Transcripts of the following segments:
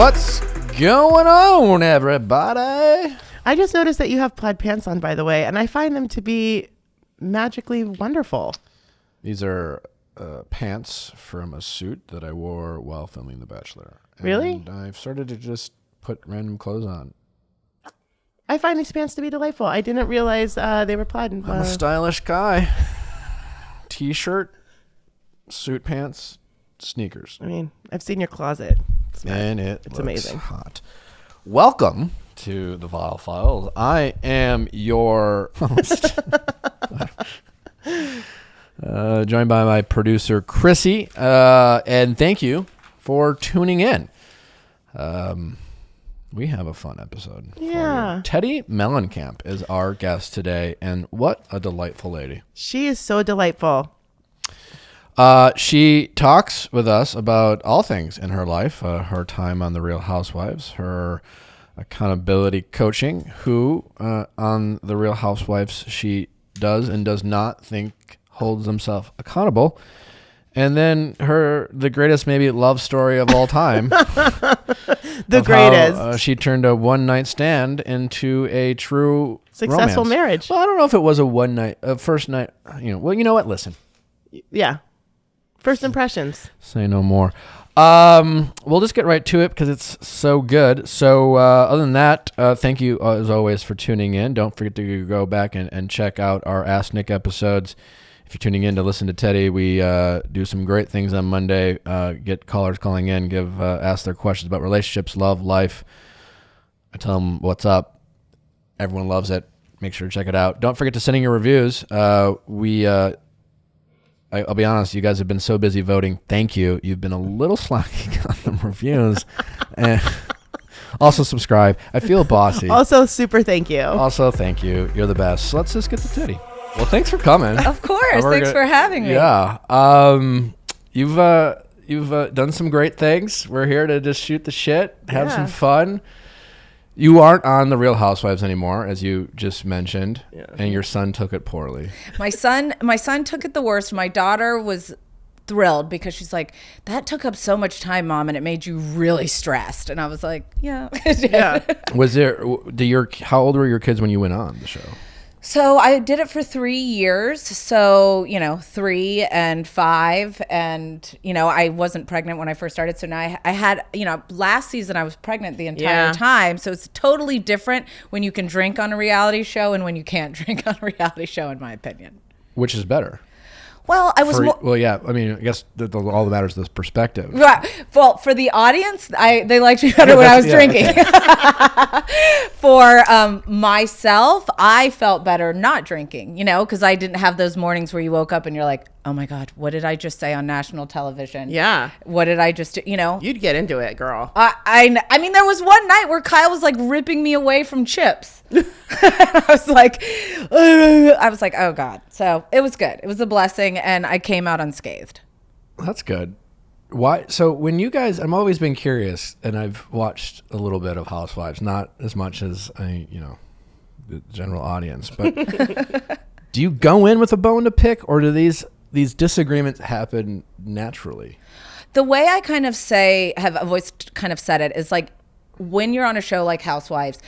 What's going on, everybody? I just noticed that you have plaid pants on, by the way, and I find them to be magically wonderful. These are pants from a suit that I wore while filming The Bachelor. Really? And I've started to just put random clothes on. I find these pants to be delightful. I didn't realize they were plaid. I'm a stylish guy. T-shirt, suit pants, sneakers. I mean, I've seen your closet. And it's looks amazing. Hot. Welcome to the Viall Files. I am your host. Joined by my producer, Chrissy. And thank you for tuning in. We have a fun episode. Yeah. Teddi Mellencamp is our guest today, and what a delightful lady. She is so delightful. She talks with us about all things in her life, her time on The Real Housewives, her accountability coaching, who on The Real Housewives she does and does not think holds themselves accountable, and then the greatest maybe love story of all time. The greatest. How, she turned a one-night stand into a true successful romance. marriage. Well, I don't know if it was a first night. Well, you know what? Listen. Yeah. First impressions. Say no more. We'll just get right to it because it's so good. So other than that, thank you as always for tuning in. Don't forget to go back and check out our Ask Nick episodes. If you're tuning in to listen to Teddi, we do some great things on Monday. Get callers calling in, ask their questions about relationships, love, life. I tell them what's up. Everyone loves it. Make sure to check it out. Don't forget to send in your reviews. I'll be honest, you guys have been so busy voting. Thank you. You've been a little slacking on the reviews. And also subscribe. I feel bossy. Also, super thank you. Also, thank you. You're the best. So let's just get to Teddi. Well, thanks for coming. Of course. Thanks for having me. Yeah. You've done some great things. We're here to just shoot the shit, have some fun. You aren't on The Real Housewives anymore, as you just mentioned, and your son took it poorly. My son took it the worst. My daughter was thrilled because she's like, that took up so much time, Mom, and it made you really stressed. And I was like, yeah. Yeah. How old were your kids when you went on the show? So I did it for 3 years. So, 3 and 5. And, I wasn't pregnant when I first started. So now I had, last season I was pregnant the entire time. So it's totally different when you can drink on a reality show and when you can't drink on a reality show, in my opinion. Which is better? Well, I guess all that matters is perspective. Right. Well, for the audience, they liked me better when I was drinking. For myself, I felt better not drinking, because I didn't have those mornings where you woke up and you're like, oh my God, what did I just say on national television? Yeah. What did I just do? You'd get into it, girl. I mean, there was one night where Kyle was like ripping me away from chips. I was like, oh God. So it was good. It was a blessing. And I came out unscathed. That's good. Why? So when you guys, I've always been curious, and I've watched a little bit of Housewives, not as much as the general audience, but do you go in with a bone to pick, or do these disagreements happen naturally? The way I have always kind of said it is like, when you're on a show like Housewives,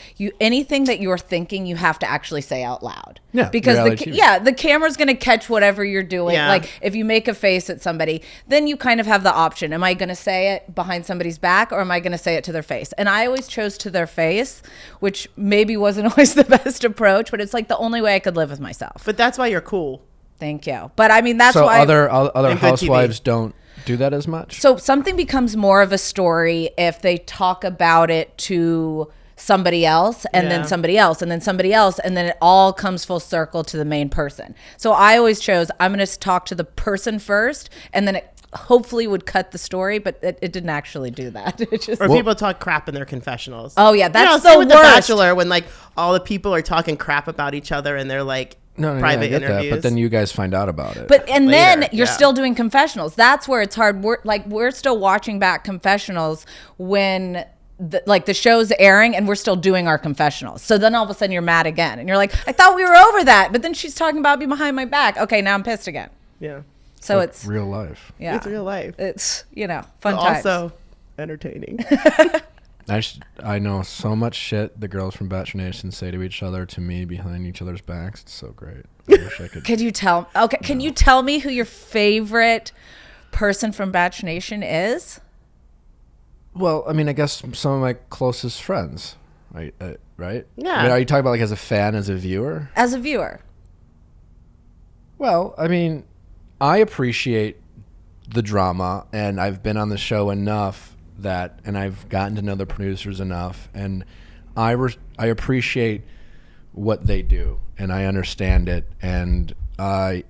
anything that you're thinking, you have to actually say out loud. Yeah, because the camera's going to catch whatever you're doing. Yeah. Like if you make a face at somebody, then you kind of have the option. Am I going to say it behind somebody's back, or am I going to say it to their face? And I always chose to their face, which maybe wasn't always the best approach, but it's like the only way I could live with myself. But that's why you're cool. Thank you. But I mean, that's so why other Housewives TV. don't do that as much. So something becomes more of a story if they talk about it to somebody else and then somebody else and then somebody else, and then it all comes full circle to the main person. So I always chose, I'm going to talk to the person first, and then it hopefully would cut the story, but it didn't actually do that. People talk crap in their confessionals. Oh yeah, that's same the with worst. The Bachelor, when like all the people are talking crap about each other and they're like private I get interviews. that, but then you guys find out about it. And later, then you're still doing confessionals. That's where it's hard. We're still watching back confessionals when the show's airing and we're still doing our confessionals. So then all of a sudden you're mad again, and you're like, I thought we were over that, but then she's talking about me behind my back. Okay, now I'm pissed again. Yeah. So like it's real life. Yeah, it's real life. It's fun but times. Also entertaining. I know so much shit the girls from Bachelor Nation say to each other, to me, behind each other's backs. It's so great. I wish I could. Could you tell? Okay, can you tell me who your favorite person from Bachelor Nation is? Well, I mean, I guess some of my closest friends, right? Right? Yeah. I mean, are you talking about like as a fan, as a viewer? As a viewer. Well, I mean, I appreciate the drama, and I've been on the show enough and I've gotten to know the producers enough, and I appreciate what they do, and I understand it, and I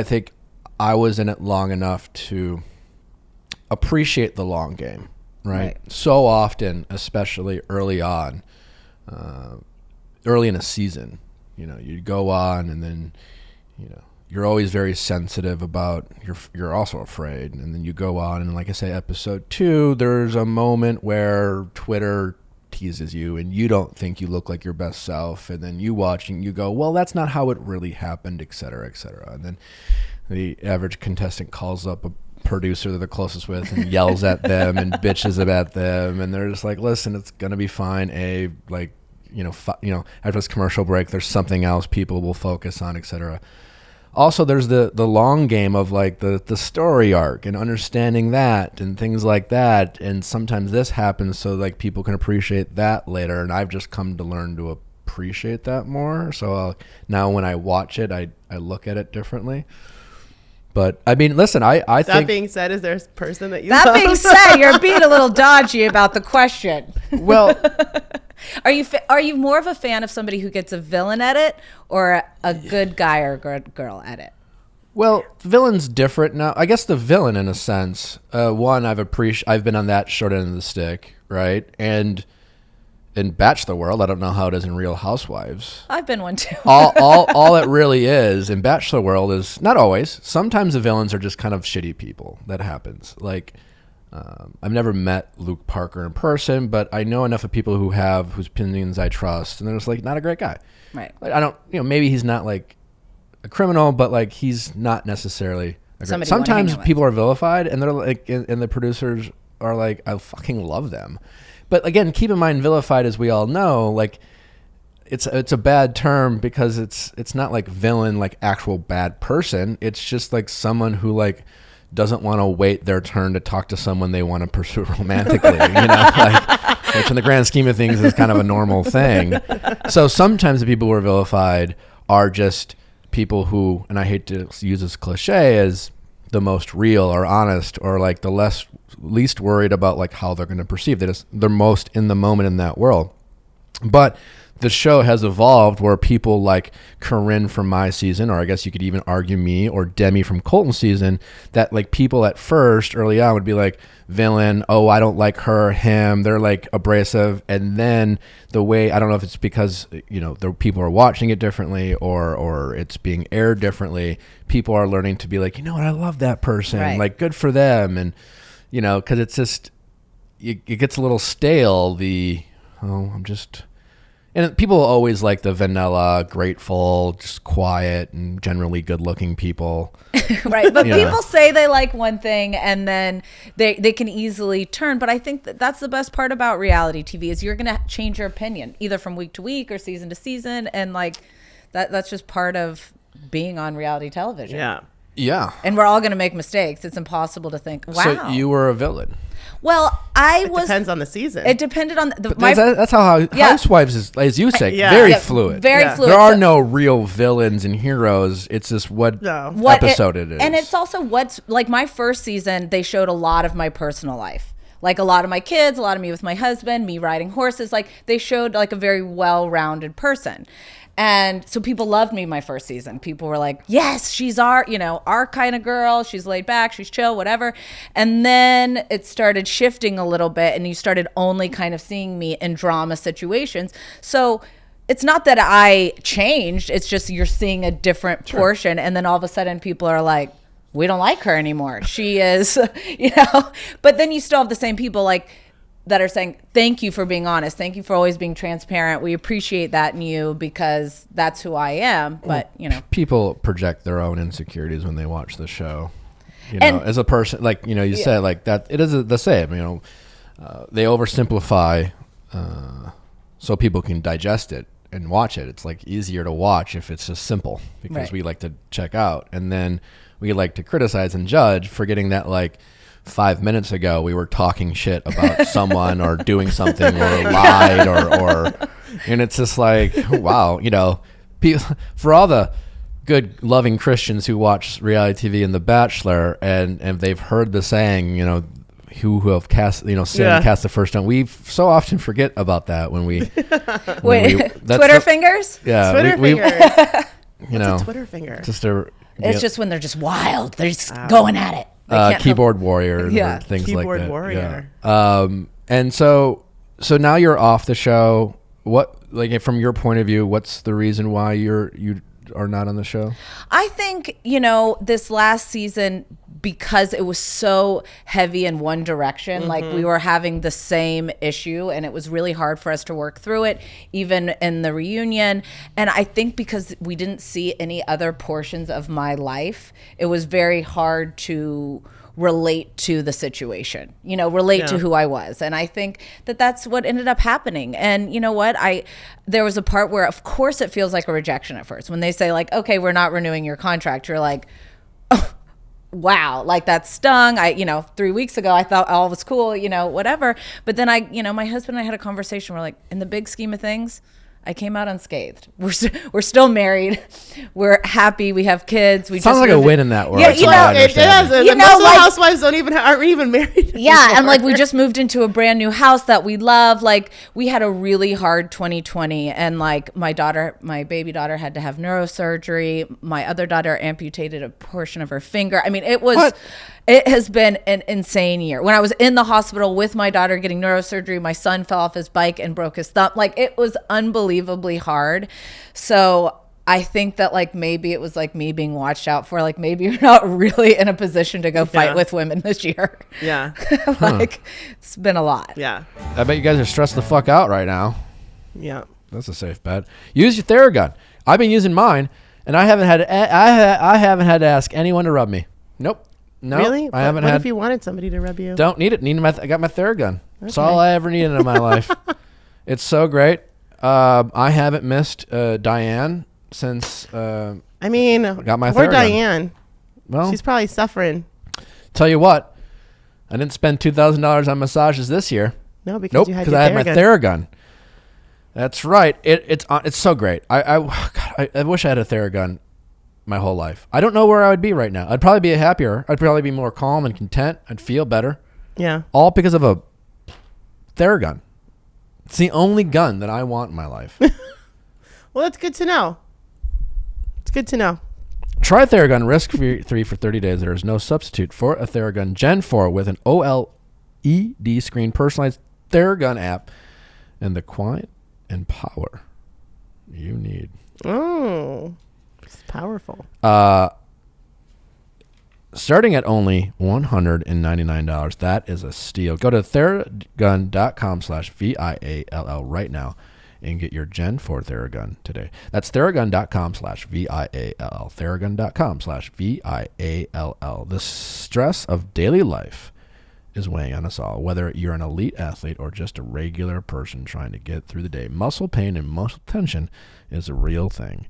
think I was in it long enough to appreciate the long game, right? So often, especially early on, early in a season, you go on, and then you're always very sensitive about you're also afraid, and then you go on, and like I say, episode 2, there's a moment where Twitter teases you and you don't think you look like your best self, and then you watch and you go, well, that's not how it really happened, et cetera, and then the average contestant calls up a producer they're closest with and yells at them and bitches about them, and they're just like, listen, it's gonna be fine, after this commercial break there's something else people will focus on, etc. Also, there's the long game of like the story arc and understanding that and things like that. And sometimes this happens so like people can appreciate that later. And I've just come to learn to appreciate that more. So now when I watch it, I look at it differently. But I mean, listen, I think. That being said, is there a person that you That love? being said, you're being a little dodgy about the question. Well, Are you more of a fan of somebody who gets a villain edit or a good guy or girl edit? well, villain's different now. I guess the villain, in a sense, one I've been on that short end of the stick, right? And in Bachelor world, I don't know how it is in Real Housewives. I've been one too. all it really is in Bachelor world is not always. Sometimes the villains are just kind of shitty people. That happens. Like, I've never met Luke Parker in person, but I know enough of people whose opinions I trust, and they're just like not a great guy. Right. Like, I don't, maybe he's not like a criminal, but like he's not necessarily. Sometimes people are vilified, and they're like, and the producers are like, I fucking love them. But again, keep in mind, vilified, as we all know, like it's a bad term because it's not like villain, like actual bad person. It's just like someone who like doesn't want to wait their turn to talk to someone they want to pursue romantically, which in the grand scheme of things is kind of a normal thing. So sometimes the people who are vilified are just people who, and I hate to use this cliche, as the most real or honest or like the least worried about like how they're going to perceive it. They're most in the moment in that world. But the show has evolved where people like Corinne from my season, or I guess you could even argue me, or Demi from Colton's season, that like people at first early on would be like, villain, oh, I don't like her, him, they're like abrasive. And then the way, I don't know if it's because, the people are watching it differently or it's being aired differently, people are learning to be like, I love that person, right. Like good for them. And, because it's just, it gets a little stale, and people always like the vanilla, grateful, just quiet, and generally good-looking people. Right, but people say they like one thing, and then they can easily turn. But I think that's the best part about reality TV is you're going to change your opinion, either from week to week or season to season, and like that's just part of being on reality television. Yeah. Yeah. And we're all going to make mistakes. It's impossible to think, wow. So you were a villain. Well, It depends on the season. It depended on that's how Housewives is, as you say, very fluid. Very fluid. There are no real villains and heroes. It's just what episode it is. And it's also what's like my first season, they showed a lot of my personal life. Like a lot of my kids, a lot of me with my husband, me riding horses. Like they showed like a very well-rounded person. And so people loved me my first season. People were like, yes, she's our kind of girl. She's laid back, she's chill, whatever. And then it started shifting a little bit, and you started only kind of seeing me in drama situations. So it's not that I changed. It's just you're seeing a different portion. And then all of a sudden people are like, we don't like her anymore. She is, But then you still have the same people like that are saying, thank you for being honest. Thank you for always being transparent. We appreciate that in you because that's who I am. But, people project their own insecurities when they watch the show. As a person, like, you said, like that, it is the same, they oversimplify so people can digest it and watch it. It's like easier to watch if it's just simple because Right. we like to check out, and then we like to criticize and judge, forgetting that like 5 minutes ago we were talking shit about someone or doing something or lied or and it's just like, wow, you know, for all the good loving Christians who watch reality TV and The Bachelor and they've heard the saying, you know, who have cast, you know, sin cast the first stone. We so often forget about that when we Twitter fingers? Yeah, Twitter fingers. You know, What's a Twitter finger? just a It's just when they're just wild. They're just going at it. They can't keyboard warrior, Yeah. or things like Keyboard that. warrior. Yeah. And so now you're off the show. What, like, from your point of view, what's the reason why you are not on the show? I think, you know, this last season, because it was so heavy in one direction, like we were having the same issue and it was really hard for us to work through it, even in the reunion. And I think because we didn't see any other portions of my life, it was very hard to relate to the situation, you know, relate to who I was. And I think that that's what ended up happening. And you know what? There was a part where, of course, it feels like a rejection at first. When they say like, okay, we're not renewing your contract, you're like, oh, wow, like that stung. 3 weeks ago, I thought all was cool, you know, whatever. But then my husband and I had a conversation. We're like, in the big scheme of things, I came out unscathed. We're still married. We're happy. We have kids. We Sounds just like a win in that world. Yeah, you know, It doesn't. You And know, most of the like- housewives aren't even married. Yeah, and anymore. like we just moved into a brand new house that we love. Like we had a really hard 2020, and like my baby daughter had to have neurosurgery. My other daughter amputated a portion of her finger. I mean, it has been an insane year. When I was in the hospital with my daughter getting neurosurgery, my son fell off his bike and broke his thumb. Like it was unbelievably hard. So I think that like maybe it was like me being watched out for. Like maybe you're not really in a position to go fight with women this year. Yeah. Like it's been a lot. Yeah. I bet you guys are stressed the fuck out right now. Yeah. That's a safe bet. Use your Theragun. I've been using mine, and I haven't had to ask anyone to rub me. Nope. No, Really? I haven't What had. if you wanted somebody to rub you? Don't need it. I got my Theragun. That's all I ever needed in my life. It's so great. I haven't missed Diane since. I mean, got my poor Theragun. Diane. Well, She's probably suffering. tell you what, I didn't spend $2,000 on massages this year. No, because Nope, you had because your I had my Theragun. Theragun. That's right. It's so great. I wish I had a Theragun my whole life. I don't know where I would be right now. I'd probably be happier. I'd probably be more calm and content. I'd feel better. Yeah. All because of a Theragun. It's the only gun that I want in my life. Well, that's good to know. It's good to know. Try Theragun risk-free for 30 days. There is no substitute for a Theragun Gen 4 with an OLED screen, personalized Theragun app, and the quiet and power you need. Oh, it's powerful. Starting at only $199. That is a steal. Go to theragun.com/VIALL right now and get your Gen 4 Theragun today. That's theragun.com/VIALL. Theragun.com/VIALL. The stress of daily life is weighing on us all, whether you're an elite athlete or just a regular person trying to get through the day. Muscle pain and muscle tension is a real thing,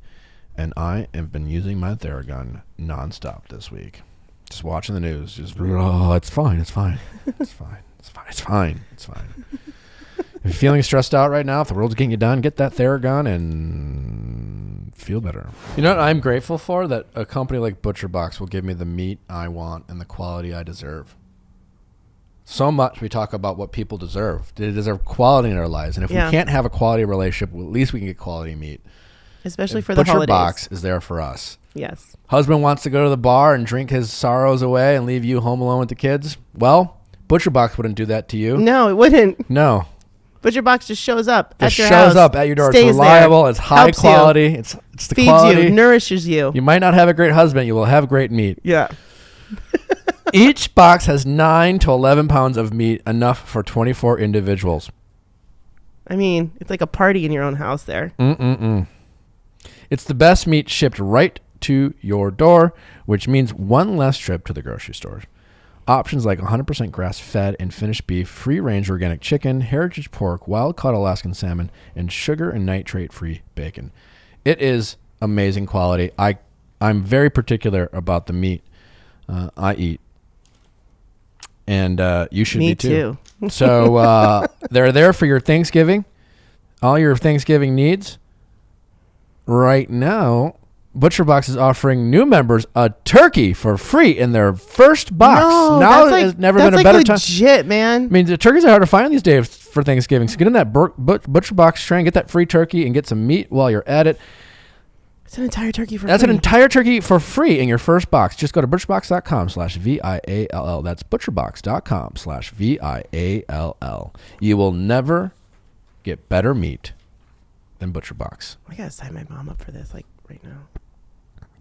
and I have been using my Theragun nonstop this week. Just watching the news, just, oh, it's fine, it's fine, it's fine, it's fine, it's fine, it's fine. If you're feeling stressed out right now, if the world's getting you done, get that Theragun and feel better. You know what I'm grateful for? That a company like ButcherBox will give me the meat I want and the quality I deserve. So much we talk about what people deserve. They deserve quality in their lives. And if we can't have a quality relationship, well, at least we can get quality meat. Especially for the Butcher holidays. Box is there for us. Yes. Husband wants to go to the bar and drink his sorrows away and leave you home alone with the kids. Well, Butcher Box wouldn't do that to you. No, it wouldn't. No. Butcher Box just shows up Just at your shows house. up at your door. It's stays reliable. there, It's high helps you, quality. It's the feeds quality. you, nourishes you. You might not have a great husband. You will have great meat. Yeah. Each box has 9 to 11 pounds of meat, enough for 24 individuals. I mean, it's like a party in your own house there. It's the best meat shipped right to your door, which means one less trip to the grocery store. Options like 100% grass-fed and finished beef, free-range organic chicken, heritage pork, wild-caught Alaskan salmon, and sugar and nitrate-free bacon. It is amazing quality. I'm very particular about the meat I eat, and you should Me be too. too. So they're there for your Thanksgiving, all your Thanksgiving needs. Right now, ButcherBox is offering new members a turkey for free in their first box. No, Now that's has never been a like better time. legit, man. I mean, the turkeys are hard to find these days for Thanksgiving. So get in that ButcherBox train, get that free turkey, and get some meat while you're at it. It's an entire turkey for That's free. an entire turkey for free in your first box. Just go to butcherbox.com/VIALL. That's butcherbox.com/VIALL. You will never get better meat than ButcherBox. I gotta sign my mom up for this, like right now.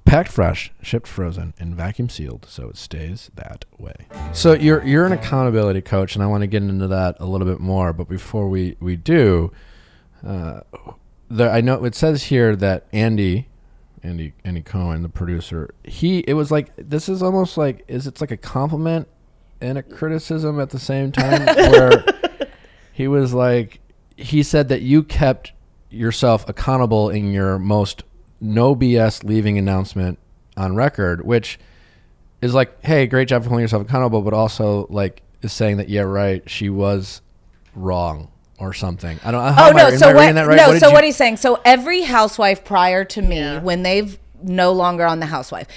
Packed fresh, shipped frozen, and vacuum sealed, so it stays that way. So you're an accountability coach, and I want to get into that a little bit more. But before we do, I know it says here that Andy Cohen, the producer, it was like, this is almost like, it's like a compliment and a criticism at the same time, where he was like, he said that you kept yourself accountable in your most no BS leaving announcement on record, which is like, hey, great job for holding yourself accountable, but also like is saying that, yeah, right, she was wrong or something. I don't know. Oh, no. So what? That right? No. So what he's saying. So every housewife prior to me, when they've no longer on the housewife,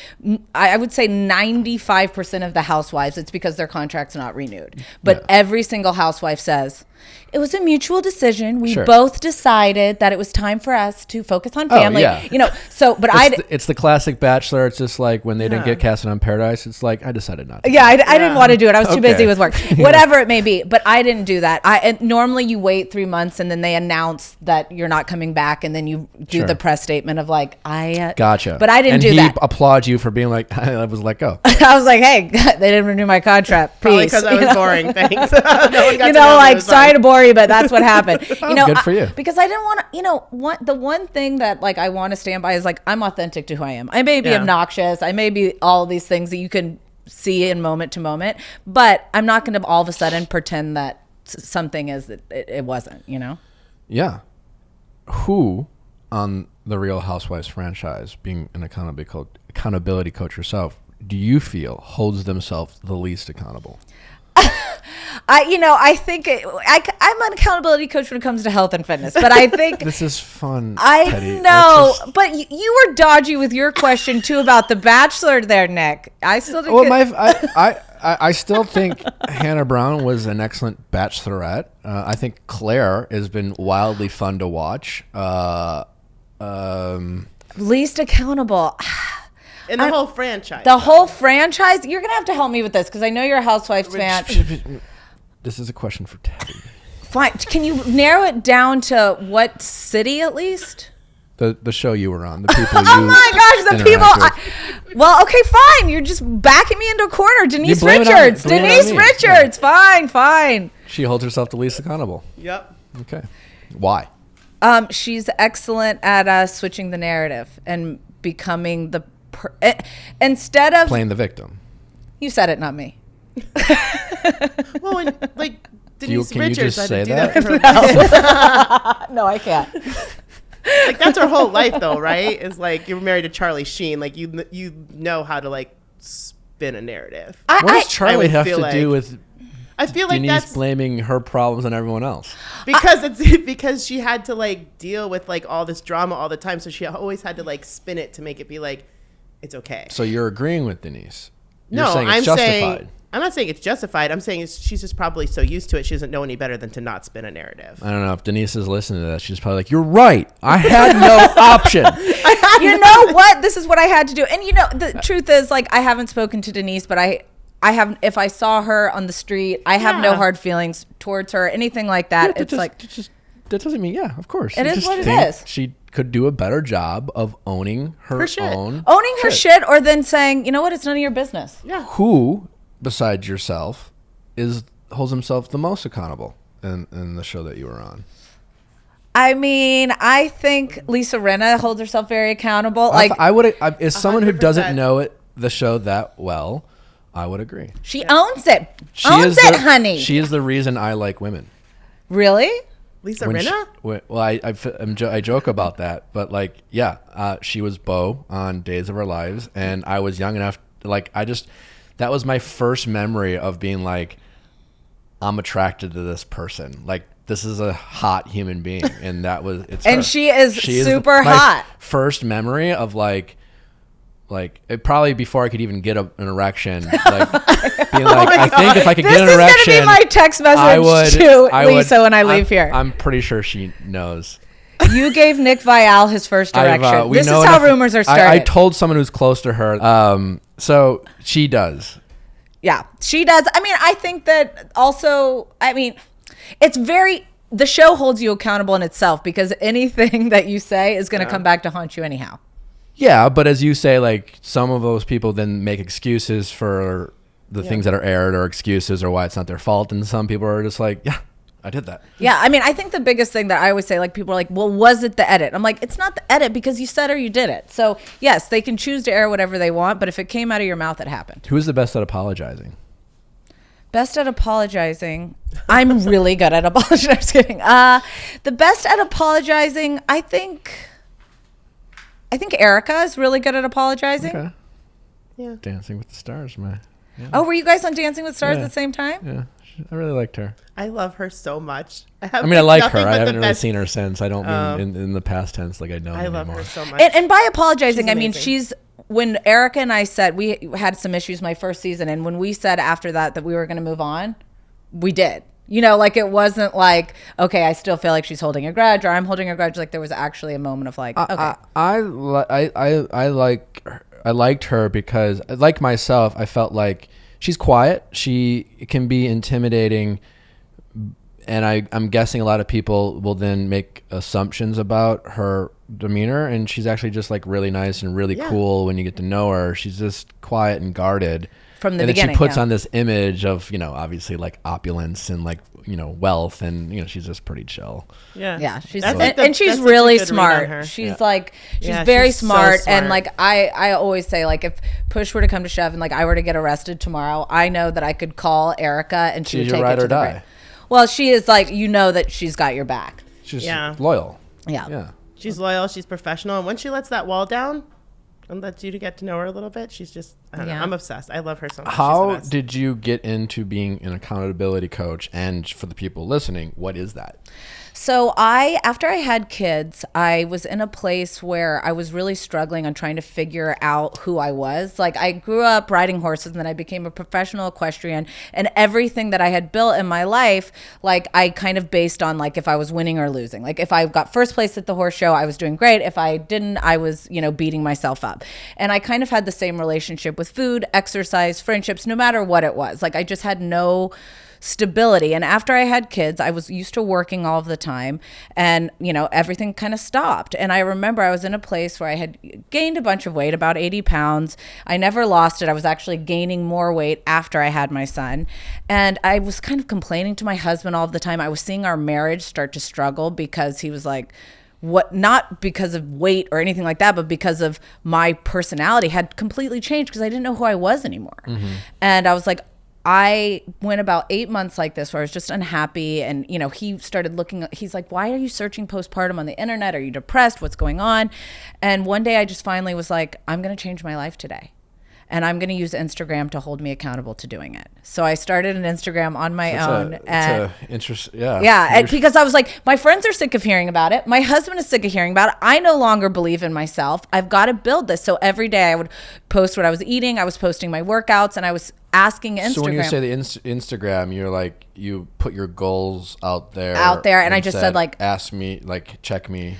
I would say 95% of the housewives, it's because their contract's not renewed. But every single housewife says, it was a mutual decision. We both decided that it was time for us to focus on family. You know, so, but it's the classic Bachelor. It's just like when they didn't get casted on Paradise. It's like, I decided not to. I didn't want to do it. I was too busy with work, whatever it may be. But I didn't do that. And normally you wait 3 months and then they announce that you're not coming back. And then you do the press statement of like, gotcha. But I didn't do that. And he applaud you for being like, I was let go. I was like, hey, they didn't renew my contract. Probably because I was boring. Thanks. No one got you to know, like, it sorry to bore you, but that's what happened. You know, good for you. Because I didn't want to, you know, the one thing that like I want to stand by is like, I'm authentic to who I am. I may be obnoxious. I may be all these things that you can see in moment to moment, but I'm not going to all of a sudden pretend that something is that it wasn't, you know? Yeah. Who on the Real Housewives franchise, being an accountability coach yourself, do you feel holds themselves the least accountable? I think I'm an accountability coach when it comes to health and fitness, but I think this is fun. I Teddi. know, but you were dodgy with your question too about the Bachelor there, Nick. I still think I still think Hannah Brown was an excellent Bachelorette. I think Claire has been wildly fun to watch. Least accountable. In the whole franchise. The whole franchise? You're going to have to help me with this because I know you're a Housewives fan. This is a question for Teddi. Fine. Can you narrow it down to what city at least? The show you were on. The people you oh my gosh, the people. Well, okay, fine. You're just backing me into a corner. Denise Richards. Denise Richards. Yeah. Fine. She holds herself the least accountable. Yep. Okay. Why? She's excellent at switching the narrative and becoming the instead of playing the victim. You said it, not me. Well, and, like Denise can Richards, you just say that? No, I can't. Like that's her whole life, though, right? It's like you're married to Charlie Sheen. Like you know how to like spin a narrative. What does Charlie have to like, do with? I feel like Denise that's blaming her problems on everyone else. Because she had to like deal with like all this drama all the time, so she always had to like spin it to make it be like it's okay. So you're agreeing with Denise? No, I'm saying I'm not saying it's justified. I'm saying she's just probably so used to it, she doesn't know any better than to not spin a narrative. I don't know if Denise is listening to that. She's probably like, "You're right. I had no option." You know what? This is what I had to do. And you know, the truth is, like, I haven't spoken to Denise, but I have. If I saw her on the street, I have no hard feelings towards her, anything like that. Yeah, it's that doesn't mean of course. It is what it is. She could do a better job of owning her own shit, or then saying, you know what, it's none of your business. Yeah. Who besides yourself holds himself the most accountable in the show that you were on? I mean, I think Lisa Rinna holds herself very accountable. Like I would, as someone 100%. who doesn't know the show that well, I would agree. She owns it. She owns is it, the, honey. She is the reason I like women. Really? Lisa When Rinna? I joke about that, but like, yeah, she was Bo on Days of Our Lives, and I was young enough, like, that was my first memory of being like, I'm attracted to this person. Like, this is a hot human being, and it's And her. she is super my hot. First memory of like it probably before I could even get an erection, like being like, I think if I could get an erection, this is gonna be my text message to Lisa when I leave here. I'm pretty sure she knows. You gave Nick Viall his first erection. This is how rumors are started. I told someone who's close to her. So she does. Yeah, she does. I mean, I think that also, the show holds you accountable in itself because anything that you say is going to come back to haunt you anyhow. Yeah, but as you say, like, some of those people then make excuses for the things that are aired, or excuses or why it's not their fault. And some people are just like, yeah, I did that. Yeah, I mean, I think the biggest thing that I always say, like, people are like, well, was it the edit? I'm like, it's not the edit because you said or you did it. So, yes, they can choose to air whatever they want, but if it came out of your mouth, it happened. Who's the best at apologizing? Best at apologizing. I'm really good at apologizing. Just kidding. The best at apologizing, I think Erica is really good at apologizing. Okay. Yeah. Dancing with the Stars, man. Yeah. Oh, were you guys on Dancing with Stars at the same time? Yeah. I really liked her. I love her so much. I like her. I haven't really seen her since. I don't mean in the past tense like I know her anymore. I love her so much. And by apologizing, I mean, amazing. when Erica and I said, we had some issues my first season, and when we said after that we were going to move on, we did. You know, like, it wasn't like, okay, I still feel like she's holding a grudge or I'm holding a grudge. Like, there was actually a moment of like, okay. I liked her because, like myself, I felt like she's quiet. She can be intimidating, and I'm guessing a lot of people will then make assumptions about her demeanor, and she's actually just like really nice and really cool when you get to know her. She's just quiet and guarded. From the beginning. And then she puts on this image of, obviously like opulence and like, wealth, and she's just pretty chill. Yeah, she's and she's really smart. She's very smart, and like I always say, like, if push were to come to shove and like I were to get arrested tomorrow, I know that I could call Erica and she would take it to the grave. Well, she is like, that she's got your back. She's loyal. Yeah. She's loyal. She's professional. And when she lets that wall down and lets you to get to know her a little bit, she's just, I don't know. I'm obsessed. I love her so much. How did you get into being an accountability coach? And for the people listening, what is that? So after I had kids, I was in a place where I was really struggling on trying to figure out who I was. Like, I grew up riding horses, and then I became a professional equestrian, and everything that I had built in my life, like, I kind of based on like if I was winning or losing. Like, if I got first place at the horse show, I was doing great. If I didn't, I was, beating myself up. And I kind of had the same relationship with food, exercise, friendships, no matter what it was. Like, I just had no stability. And after I had kids, I was used to working all of the time, and everything kind of stopped. And I remember I was in a place where I had gained a bunch of weight, about 80 pounds. I never lost it. I was actually gaining more weight after I had my son. And I was kind of complaining to my husband all of the time. I was seeing our marriage start to struggle because he was like, not because of weight or anything like that, but because of my personality had completely changed because I didn't know who I was anymore. Mm-hmm. And I was like, I went about 8 months like this where I was just unhappy. And, he started he's like, why are you searching postpartum on the internet? Are you depressed? What's going on? And one day I just finally was like, I'm going to change my life today. And I'm going to use Instagram to hold me accountable to doing it. So I started an Instagram on my own. Because I was like, my friends are sick of hearing about it. My husband is sick of hearing about it. I no longer believe in myself. I've got to build this. So every day I would post what I was eating. I was posting my workouts, and I was asking Instagram. So when you say the Instagram, you're like, you put your goals out there. And I just said like, ask me, like, check me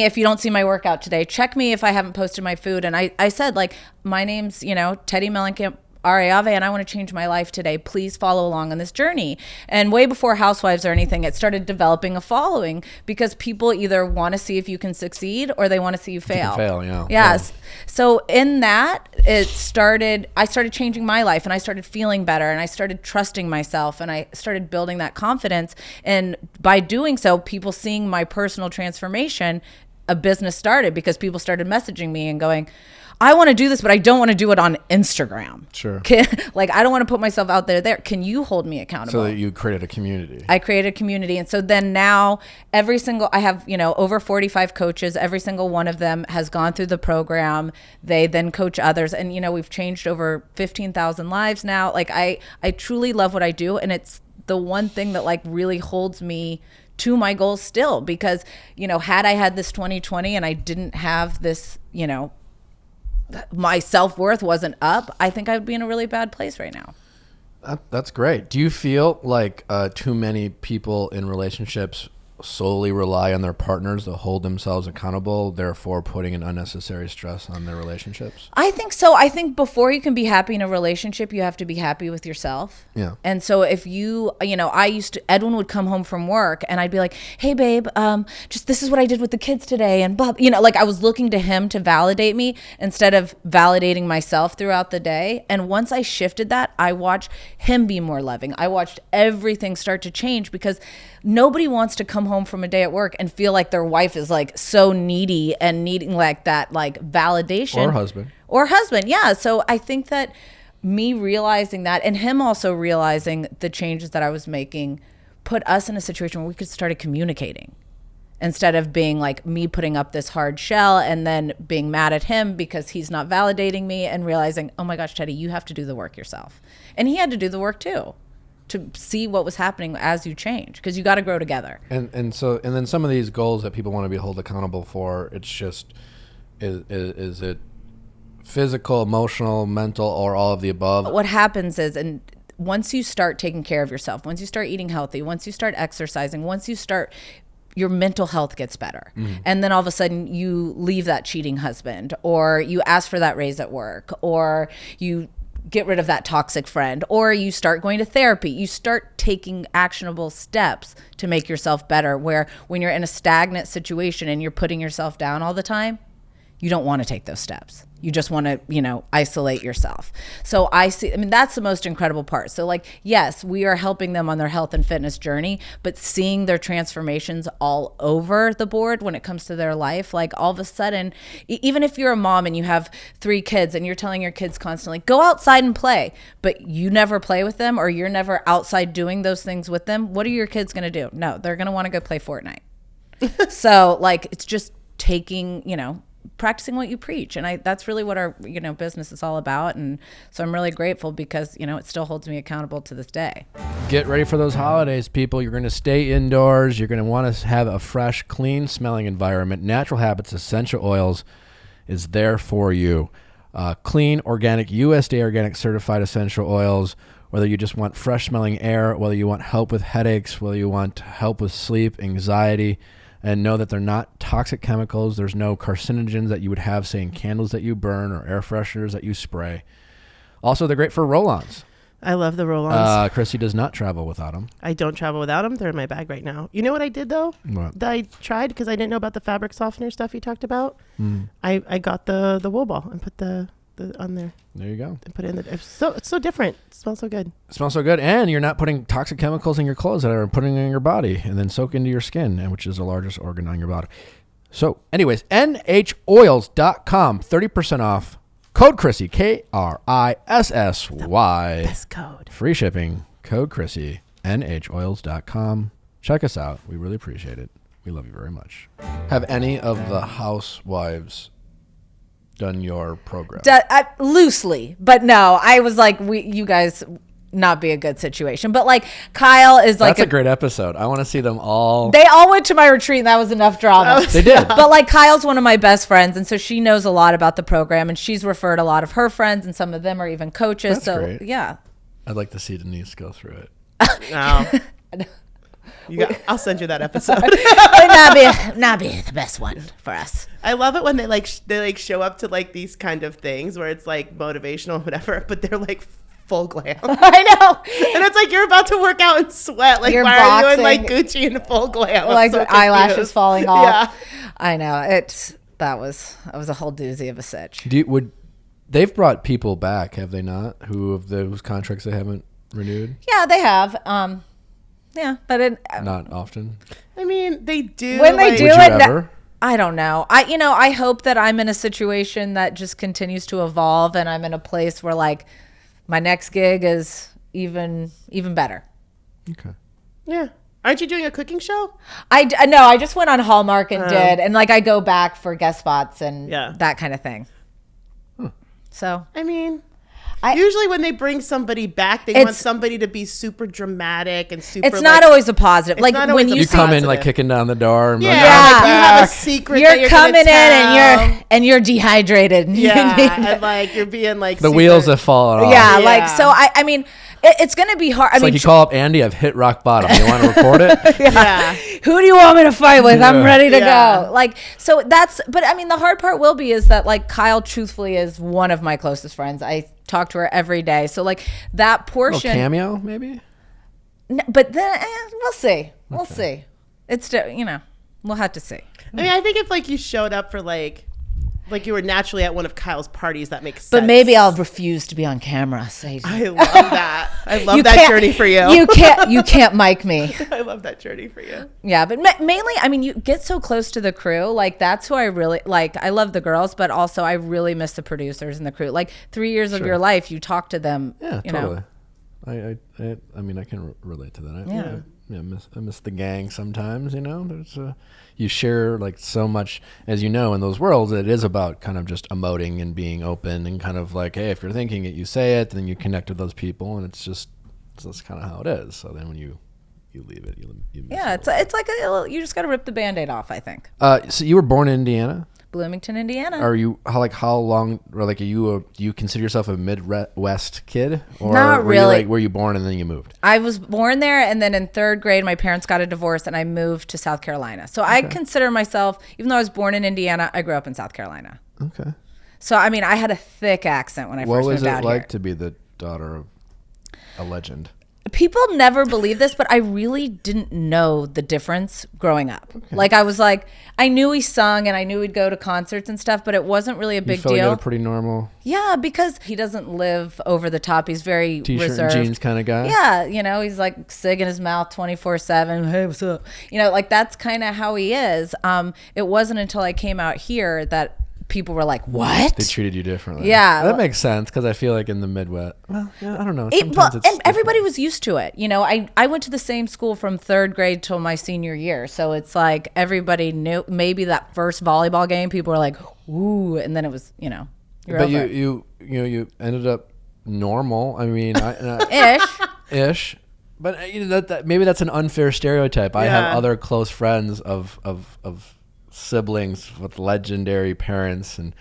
if you don't see my workout today. Check me if I haven't posted my food. And I said, like, my name's, Teddi Mellencamp, Ariave, and I want to change my life today. Please follow along on this journey. And way before Housewives or anything, it started developing a following because people either want to see if you can succeed or they want to see you fail. Yeah. Yes. Yeah. So in that, I started changing my life, and I started feeling better, and I started trusting myself, and I started building that confidence. And by doing so, people seeing my personal transformation, a business started because people started messaging me and going, I want to do this, but I don't want to do it on Instagram. Sure. Like, I don't want to put myself out there. Can you hold me accountable? So that you created a community. I created a community. And so then now I have, over 45 coaches. Every single one of them has gone through the program. They then coach others. And, we've changed over 15,000 lives now. Like, I truly love what I do. And it's the one thing that like really holds me to my goals still, because, had I had this 2020 and I didn't have this, my self-worth wasn't up, I think I would be in a really bad place right now. That's great. Do you feel like too many people in relationships solely rely on their partners to hold themselves accountable, therefore putting an unnecessary stress on their relationships? I think so. I think before you can be happy in a relationship, you have to be happy with yourself. Yeah. And so if Edwin would come home from work and I'd be like, hey babe, just this is what I did with the kids today. And blah, like I was looking to him to validate me instead of validating myself throughout the day. And once I shifted that, I watched him be more loving. I watched everything start to change, because nobody wants to come home from a day at work and feel like their wife is like so needy and needing like that like validation. Or husband. Yeah. So I think that me realizing that and him also realizing the changes that I was making put us in a situation where we could start communicating instead of being like me putting up this hard shell and then being mad at him because he's not validating me, and realizing, oh my gosh, Teddi, you have to do the work yourself. And he had to do the work too, to see what was happening as you change, because you got to grow together. And then some of these goals that people want to be held accountable for, it's just is it physical, emotional, mental, or all of the above? What happens is, and once you start taking care of yourself, once you start eating healthy, once you start exercising, once you start, your mental health gets better. And then all of a sudden you leave that cheating husband, or you ask for that raise at work, or you get rid of that toxic friend, or you start going to therapy. You start taking actionable steps to make yourself better, where when you're in a stagnant situation and you're putting yourself down all the time, you don't want to take those steps. You just want to, isolate yourself. So that's the most incredible part. So like, yes, we are helping them on their health and fitness journey, but seeing their transformations all over the board when it comes to their life, like all of a sudden, even if you're a mom and you have 3 kids and you're telling your kids constantly, go outside and play, but you never play with them, or you're never outside doing those things with them, what are your kids going to do? No, they're going to want to go play Fortnite. So like, it's just taking, practicing what you preach. And that's really what our, business is all about. And so I'm really grateful because, it still holds me accountable to this day. Get ready for those holidays, people. You're going to stay indoors. You're going to want to have a fresh, clean smelling environment. Natural Habits Essential Oils is there for you. Clean, organic, USDA organic certified essential oils. Whether you just want fresh smelling air, whether you want help with headaches, whether you want help with sleep, anxiety, and know that they're not toxic chemicals. There's no carcinogens that you would have, say, in candles that you burn or air fresheners that you spray. Also, they're great for roll-ons. I love the roll-ons. Chrissy does not travel without them. I don't travel without them. They're in my bag right now. You know what I did, though? What? That I tried because I didn't know about the fabric softener stuff you talked about. I got the wool ball and put the on there. There you go. And put it in it's so different. It smells so good. It smells so good, and you're not putting toxic chemicals in your clothes that are putting in your body and then soak into your skin, and which is the largest organ on your body. So, anyways, NHOils.com, 30% off. Code Chrissy, KRISSY. Best code. Free shipping. Code Chrissy. NHOils.com. Check us out. We really appreciate it. We love you very much. Have any of the Housewives done your program? Loosely, but no, I was like, you guys not be a good situation. But like Kyle is like that's a great episode. I want to see them all. They all went to my retreat and that was enough drama. They did. But like Kyle's one of my best friends, and so she knows a lot about the program, and she's referred a lot of her friends, and some of them are even coaches. That's great. Yeah. I'd like to see Denise go through it. No. I'll send you that episode. Would not be the best one for us. I love it when they show up to like these kind of things where it's like motivational, whatever, but they're like full glam. I know. And it's like you're about to work out and sweat. Like, you're why boxing, are you in like Gucci and full glam? Like so eyelashes falling off. Yeah. I know. That was a whole doozy of a sitch. They've brought people back, have they not? Whose contracts they haven't renewed? Yeah, they have. Yeah, but not often. I mean, they do. When they do it, I don't know. I hope that I'm in a situation that just continues to evolve, and I'm in a place where like my next gig is even better. Okay. Yeah. Aren't you doing a cooking show? No, I just went on Hallmark and did, and like I go back for guest spots and that kind of thing. So I mean, usually when they bring somebody back, they want somebody to be super dramatic and super. It's not always a positive. Like when you come in like kicking down the door. And like, like, you have a secret. You're coming in and you're dehydrated. And like you're being like the wheels have fallen off. Yeah, like so. I mean. It's going to be hard. It's like you call up Andy, I've hit rock bottom. You want to record it? Yeah. Who do you want me to fight with? I'm ready to go. Like, so but I mean, the hard part will be is that like Kyle truthfully is one of my closest friends. I talk to her every day. So like that portion. A cameo maybe? No, but then we'll see. We'll see. It's, we'll have to see. I mean, I think if like you showed up for like you were naturally at one of Kyle's parties, that makes sense. But maybe I'll refuse to be on camera. I love that. I love that journey for you. You can't mic me. I love that journey for you. Yeah, but mainly, I mean, you get so close to the crew. Like, that's who I really, like, I love the girls, but also I really miss the producers and the crew. Like, 3 years of your life, you talk to them. Yeah, you totally. know. I mean, I can relate to that. Yeah. I miss the gang sometimes, There's you share like so much, as you know, in those worlds. It is about kind of just emoting and being open and kind of like, hey, if you're thinking it, you say it, then you connect with those people, and that's kind of how it is. So then when you leave it, you miss it. It's like you just got to rip the Band-Aid off, I think. So you were born in Indiana? Bloomington, Indiana. Are you how long, or like do you consider yourself a Midwest kid, or Not really? Were you born and then you moved? I was born there, and then in third grade, my parents got a divorce, and I moved to South Carolina. So I consider myself, even though I was born in Indiana, I grew up in South Carolina. Okay. So I mean, I had a thick accent when I first moved out here. What was it like to be the daughter of a legend? People never believe this, but I really didn't know the difference growing up. Okay. Like, I was like, I knew he sung and I knew he'd go to concerts and stuff, but it wasn't really a big deal. You felt like pretty normal? Yeah, because he doesn't live over the top. He's very T-shirt reserved. and jeans kind of guy? Yeah, he's like cig in his mouth 24/7. Hey, what's up? Like that's kind of how he is. It wasn't until I came out here that people were like, what? They treated you differently. Yeah. That makes sense, because I feel like in the Midwest, well, yeah, I don't know. And everybody was used to it. I went to the same school from third grade till my senior year. So it's like everybody knew. Maybe that first volleyball game, people were like, ooh. And then it was, you're but over. you ended up normal. I mean, ish. But that maybe that's an unfair stereotype. I have other close friends of siblings with legendary parents, and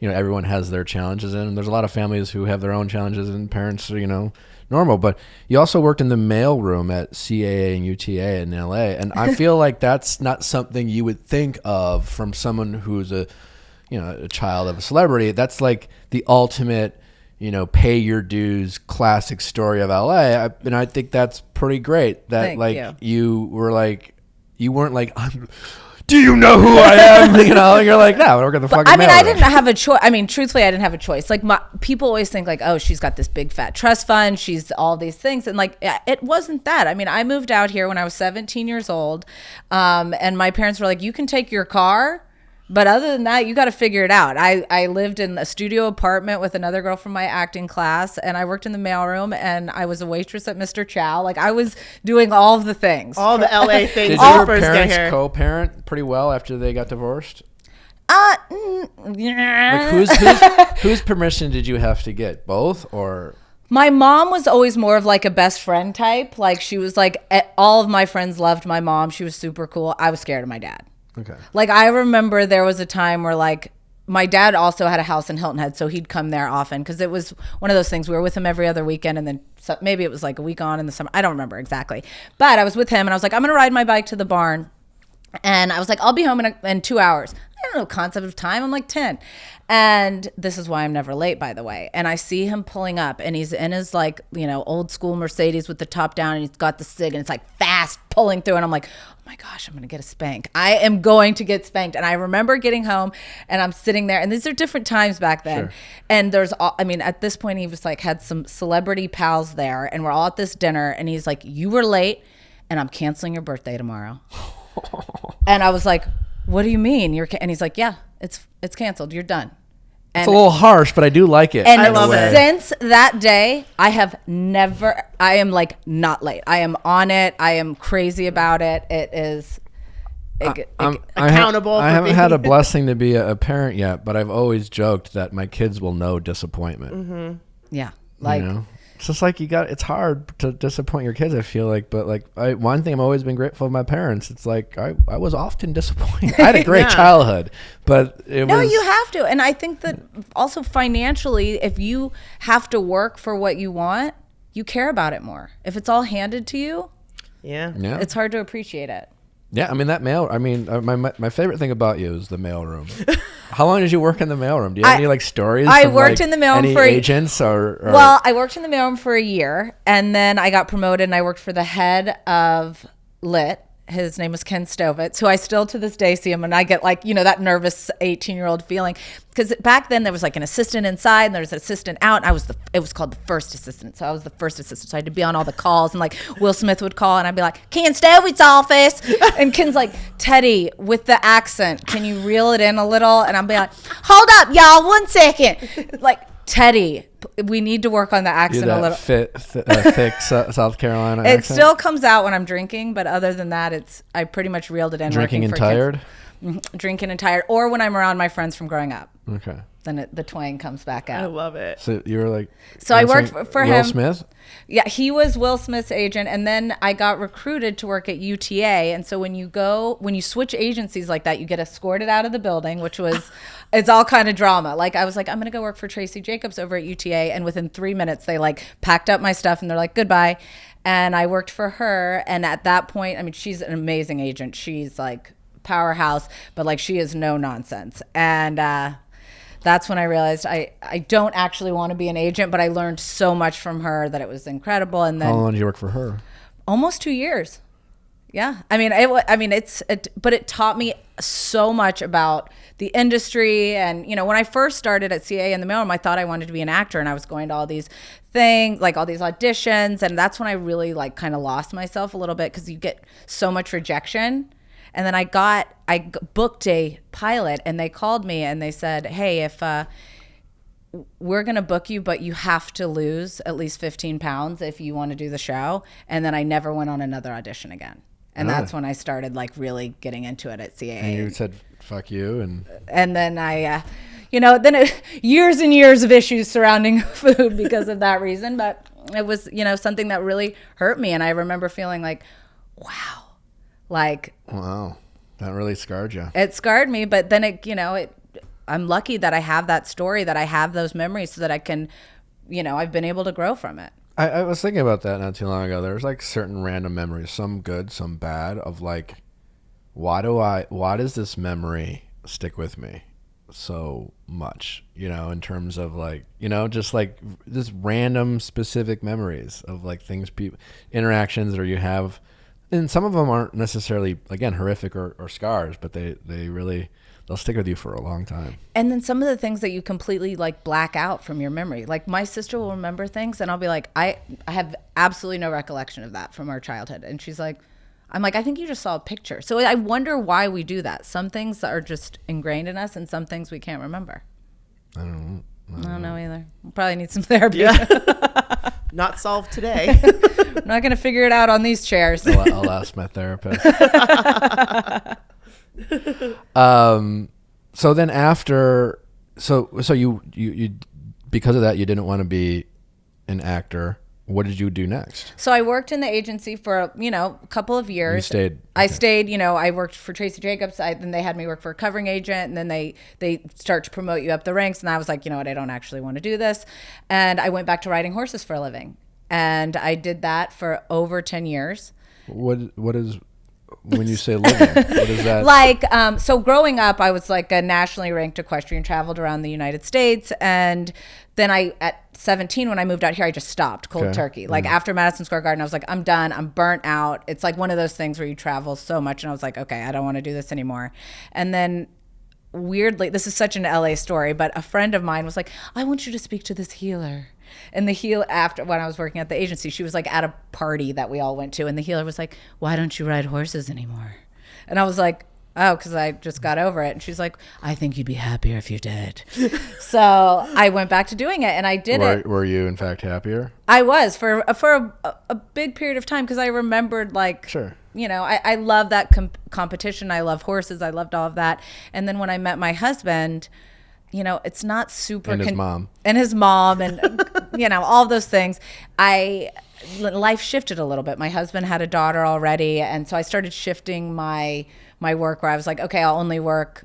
everyone has their challenges, and there's a lot of families who have their own challenges, and parents are normal. But you also worked in the mail room at CAA and UTA in LA, and I feel like that's not something you would think of from someone who's a child of a celebrity. That's like the ultimate pay your dues classic story of LA, and I think that's pretty great that you were like, you weren't like, do you know who I am? You're like, no, we're gonna fucking. I didn't have a choice. I mean, truthfully, I didn't have a choice. Like, people always think like, oh, she's got this big fat trust fund, she's all these things, and like, it wasn't that. I mean, I moved out here when I was 17 years old, and my parents were like, you can take your car, but other than that, you got to figure it out. I lived in a studio apartment with another girl from my acting class, and I worked in the mailroom, and I was a waitress at Mr. Chow. Like, I was doing all of the things. All the LA things. Did your parents co-parent pretty well after they got divorced? Like whose permission did you have to get? Both, or? My mom was always more of like a best friend type. Like, she was like, all of my friends loved my mom. She was super cool. I was scared of my dad. Okay. Like, I remember there was a time where like my dad also had a house in Hilton Head, so he'd come there often because it was one of those things. We were with him every other weekend, and then maybe it was like a week on in the summer. I don't remember exactly, but I was with him, and I was like, I'm gonna ride my bike to the barn, and I was like, I'll be home in 2 hours. I don't know concept of time. I'm like 10. And this is why I'm never late, by the way. And I see him pulling up, and he's in his like, old school Mercedes with the top down, and he's got the cig, and it's like fast pulling through. And I'm like, oh my gosh, I'm going to get a spank. I am going to get spanked. And I remember getting home, and I'm sitting there, and these are different times back then. Sure. And at this point, he was like, had some celebrity pals there, and we're all at this dinner, and he's like, you were late, and I'm canceling your birthday tomorrow. And I was like, what do you mean? And he's like, yeah, it's canceled. You're done. It's a little harsh, but I do like it. And I love it. since that day, I am like not late. I am on it. I am crazy about it. It is accountable. I haven't had a blessing to be a parent yet, but I've always joked that my kids will know disappointment. Mm-hmm. yeah. Like, you know? It's just like it's hard to disappoint your kids, I feel like. But like one thing I've always been grateful of my parents, it's like I was often disappointed. I had a great childhood, but you have to. And I think that also financially, if you have to work for what you want, you care about it more. If it's all handed to you, it's hard to appreciate it. Yeah, I mean my favorite thing about you is the mailroom. How long did you work in the mailroom? Do you have any like stories? I worked in the mailroom any for agents or well, I worked in the mailroom for a year, and then I got promoted, and I worked for the head of Lit. His name was Ken Stovitz, who I still to this day see him, and I get like, that nervous 18-year-old feeling. Because back then there was like an assistant inside and there was an assistant out. And it was called the first assistant. So I was the first assistant. So I had to be on all the calls, and like Will Smith would call and I'd be like, Ken Stovitz's office. And Ken's like, Teddi, with the accent, can you reel it in a little? And I'd be like, hold up, y'all, 1 second. Like, Teddi, we need to work on the accent a little. Thick South Carolina It accent? still comes out when I'm drinking, but other than that, I pretty much reeled it in. Drinking and tired? Drinking and tired, or when I'm around my friends from growing up. Okay. Then the twang comes back out. I love it. So you were like... So I worked for him. Will Smith? Yeah, he was Will Smith's agent, and then I got recruited to work at UTA. And so when you switch agencies like that, you get escorted out of the building, which was, it's all kind of drama. Like I was like, I'm gonna go work for Tracy Jacobs over at UTA, and within 3 minutes they like packed up my stuff and they're like, goodbye. And I worked for her, and at that point, I mean, she's an amazing agent. She's like powerhouse, but like she is no nonsense. And that's when I realized I don't actually want to be an agent, but I learned so much from her that it was incredible. And then how long did you work for her? Almost 2 years. Yeah, but it taught me so much about the industry. And when I first started at CA in the mailroom, I thought I wanted to be an actor, and I was going to all these things, like all these auditions, and that's when I really like kind of lost myself a little bit, because you get so much rejection. And then I booked a pilot, and they called me and they said, hey, if we're going to book you, but you have to lose at least 15 pounds if you want to do the show. And then I never went on another audition again. And that's when I started like really getting into it at CAA. And you said, fuck you. And then I, years and years of issues surrounding food because of that reason. But it was, something that really hurt me. And I remember feeling like, wow. Wow, that really scarred you. It scarred me, but then I'm lucky that I have that story, that I have those memories, so that I can, I've been able to grow from it. I was thinking about that not too long ago. There's like certain random memories, some good, some bad, of like, why does this memory stick with me so much? In terms of like, just like just random specific memories of like things, interactions, or you have. And some of them aren't necessarily, again, horrific or scars, but they'll stick with you for a long time. And then some of the things that you completely like black out from your memory. Like my sister will remember things, and I'll be like, I have absolutely no recollection of that from our childhood. And she's like, I'm like, I think you just saw a picture. So I wonder why we do that. Some things are just ingrained in us, and some things we can't remember. I don't know either. We'll probably need some therapy. Yeah. Not solved today. I'm not going to figure it out on these chairs. I'll ask my therapist. So then after, so you because of that, you didn't want to be an actor. What did you do next? So I worked in the agency for a couple of years. You stayed. I stayed. I worked for Tracy Jacobs. Then they had me work for a covering agent, and then they start to promote you up the ranks. And I was like, I don't actually want to do this. And I went back to riding horses for a living, and I did that for over 10 years. What is when you say living? What is that? Like, so growing up, I was like a nationally ranked equestrian, traveled around the United States, and then at 17, when I moved out here, I just stopped cold turkey. Like after Madison Square Garden, I was like, I'm done. I'm burnt out. It's like one of those things where you travel so much, and I was like, okay, I don't want to do this anymore. And then weirdly, this is such an LA story, but a friend of mine was like, I want you to speak to this healer. And the healer, after when I was working at the agency, she was like at a party that we all went to, and the healer was like, why don't you ride horses anymore? And I was like, oh, because I just got over it. And she's like, I think you'd be happier if you did. So I went back to doing it, and I did it. Were you in fact happier? I was for a big period of time, because I remembered, like, Sure. I love that competition. I love horses. I loved all of that. And then when I met my husband, it's not super. And his mom. And his mom and, all those things. Life shifted a little bit. My husband had a daughter already. And so I started shifting my work, where I was like, okay, I'll only work,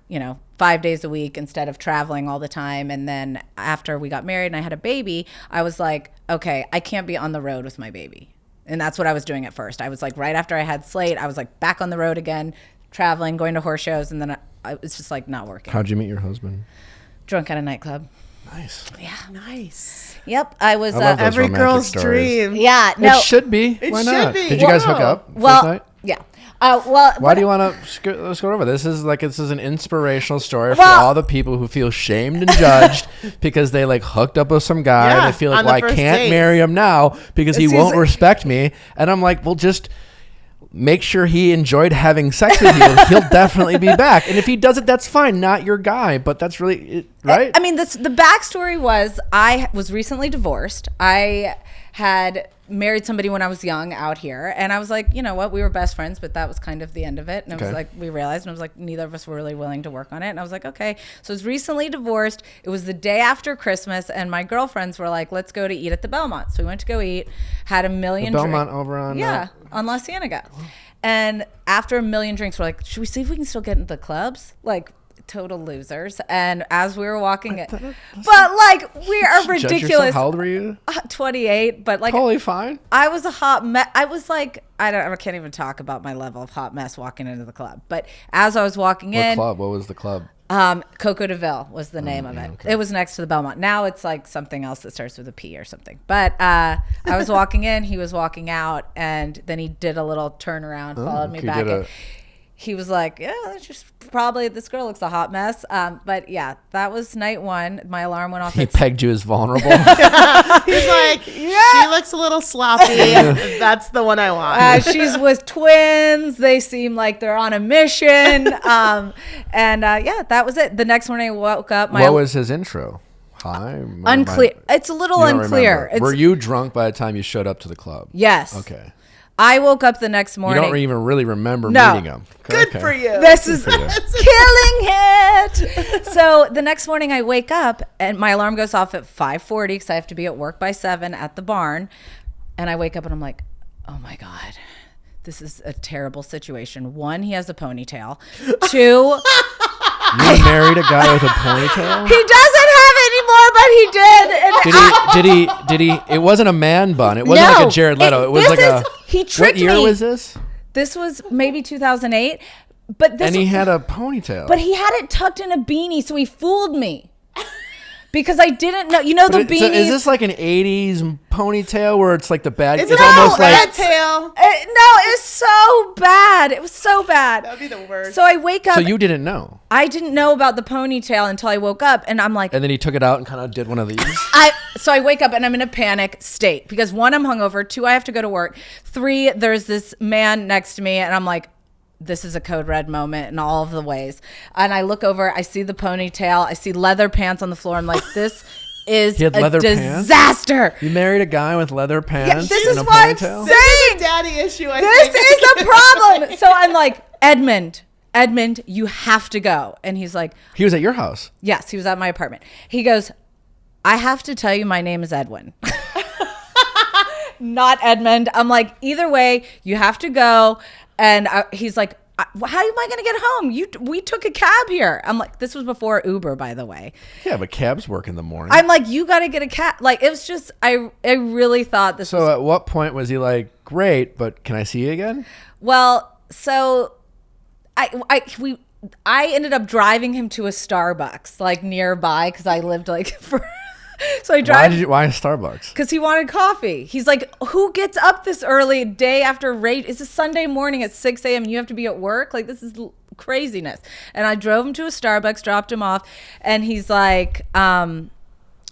5 days a week instead of traveling all the time. And then after we got married and I had a baby, I was like, okay, I can't be on the road with my baby. And that's what I was doing at first. I was like, right after I had Slate, I was like back on the road again, traveling, going to horse shows. And then I was just like not working. How'd you meet your husband? Drunk at a nightclub. Nice. Yeah, nice. Yep, I was. I love those Every romantic girl's stories. dream. Yeah, no. It should be. It Why should not? be. Did you guys hook Wow. up first Well, night? yeah. Well, Why do you want to? Let's go over this. This is an inspirational story for Well- all the people who feel shamed and judged because they like hooked up with some guy Yeah, and they feel like, on the well, I first can't date. marry him now because he It won't seems- respect me. And I'm like, well, just make sure he enjoyed having sex with you. He'll definitely be back. And if he does it, that's fine. Not your guy, but that's really it, right. I mean, the backstory was I was recently divorced. I had married somebody when I was young out here, and I was like, you know what, we were best friends, but that was kind of the end of it. And it was Okay. like, we realized, and it was like, neither of us were really willing to work on it. And I was like, okay. So I was recently divorced. It was the day after Christmas, and my girlfriends were like, let's go to eat at the Belmont. So we went to go eat, had a million Belmont over on on La Cienega. And after a million drinks, we're like, should we see if we can still get into the clubs? Like, total losers. And as we were walking it, but like, we are Judge yourself. ridiculous. How old were you? 28, but like, Totally fine. I was a hot mess. I was like, I can't even talk about my level of hot mess walking into the club. But as I was walking What in, club? What was the club? Coco de Ville was the name of it. okay. It was next to the Belmont. Now it's like something else that starts with a P or something. But I was walking in, he was walking out, and then he did a little turnaround, followed me he back. did And he was like, yeah, that's just probably, this girl looks a hot mess. But yeah, that was night one. My alarm went off. He at pegged you as vulnerable. He's like, she looks a little sloppy. That's the one I want. she's with twins. They seem like they're on a mission. Yeah, that was it. The next morning I woke up. What was his intro? Hi. unclear? It's a little You don't unclear. remember. It's, Were you drunk by the time you showed up to the club? yes. Okay. I woke up the next You morning. don't even really remember No. meeting him. Good Okay. for you. This is for you. killing it. So the next morning I wake up and my alarm goes off at 5:40 because I have to be at work by 7 at the barn. And I wake up and I'm like, oh my God, this is a terrible situation. One, he has a ponytail. Two, You married a guy with a ponytail? he doesn't have it anymore, but he did. And Did he? It wasn't a man bun. It wasn't like a Jared Leto. It was this like a. He tricked What year me. was this? This was maybe 2008. But this And he had a ponytail. But he had it tucked in a beanie, so he fooled me. Because I didn't know. You know the beanies. So is this like an 80s ponytail where it's like the bad? It's It's almost like. red tail. No, it's so bad. It was so bad. That'd be the worst. So I wake up. So you didn't know. I didn't know about the ponytail until I woke up, and I'm like, And then he took it out and kind of did one of these. So I wake up and I'm in a panic state because 1, I'm hungover. 2, I have to go to work. 3, there's this man next to me, and I'm like, this is a code red moment in all of the ways. And I look over, I see the ponytail, I see leather pants on the floor. I'm like, this is He had a leather pants? disaster. You married a guy with leather pants this and is a why I'm ponytail? This is a daddy issue, I This think. is a problem. So I'm like, Edmund, you have to go. And he's like, He was at your house. yes, he was at my apartment. He goes, I have to tell you my name is Edwin. Not Edmund. I'm like, either way, you have to go. And he's like, how am I going to get home? We took a cab here. I'm like, this was before Uber, by the way. Yeah, but cabs work in the morning. I'm like, you got to get a cab. Like, it was just, I really thought this was. So at what point was he like, great, but can I see you again? Well, so I ended up driving him to a Starbucks like nearby because I lived like for. So I drive. Why Starbucks? Because he wanted coffee. He's like, who gets up this early day after race? It's a Sunday morning at 6 a.m. and you have to be at work? Like, this is craziness. And I drove him to a Starbucks, dropped him off. And he's like,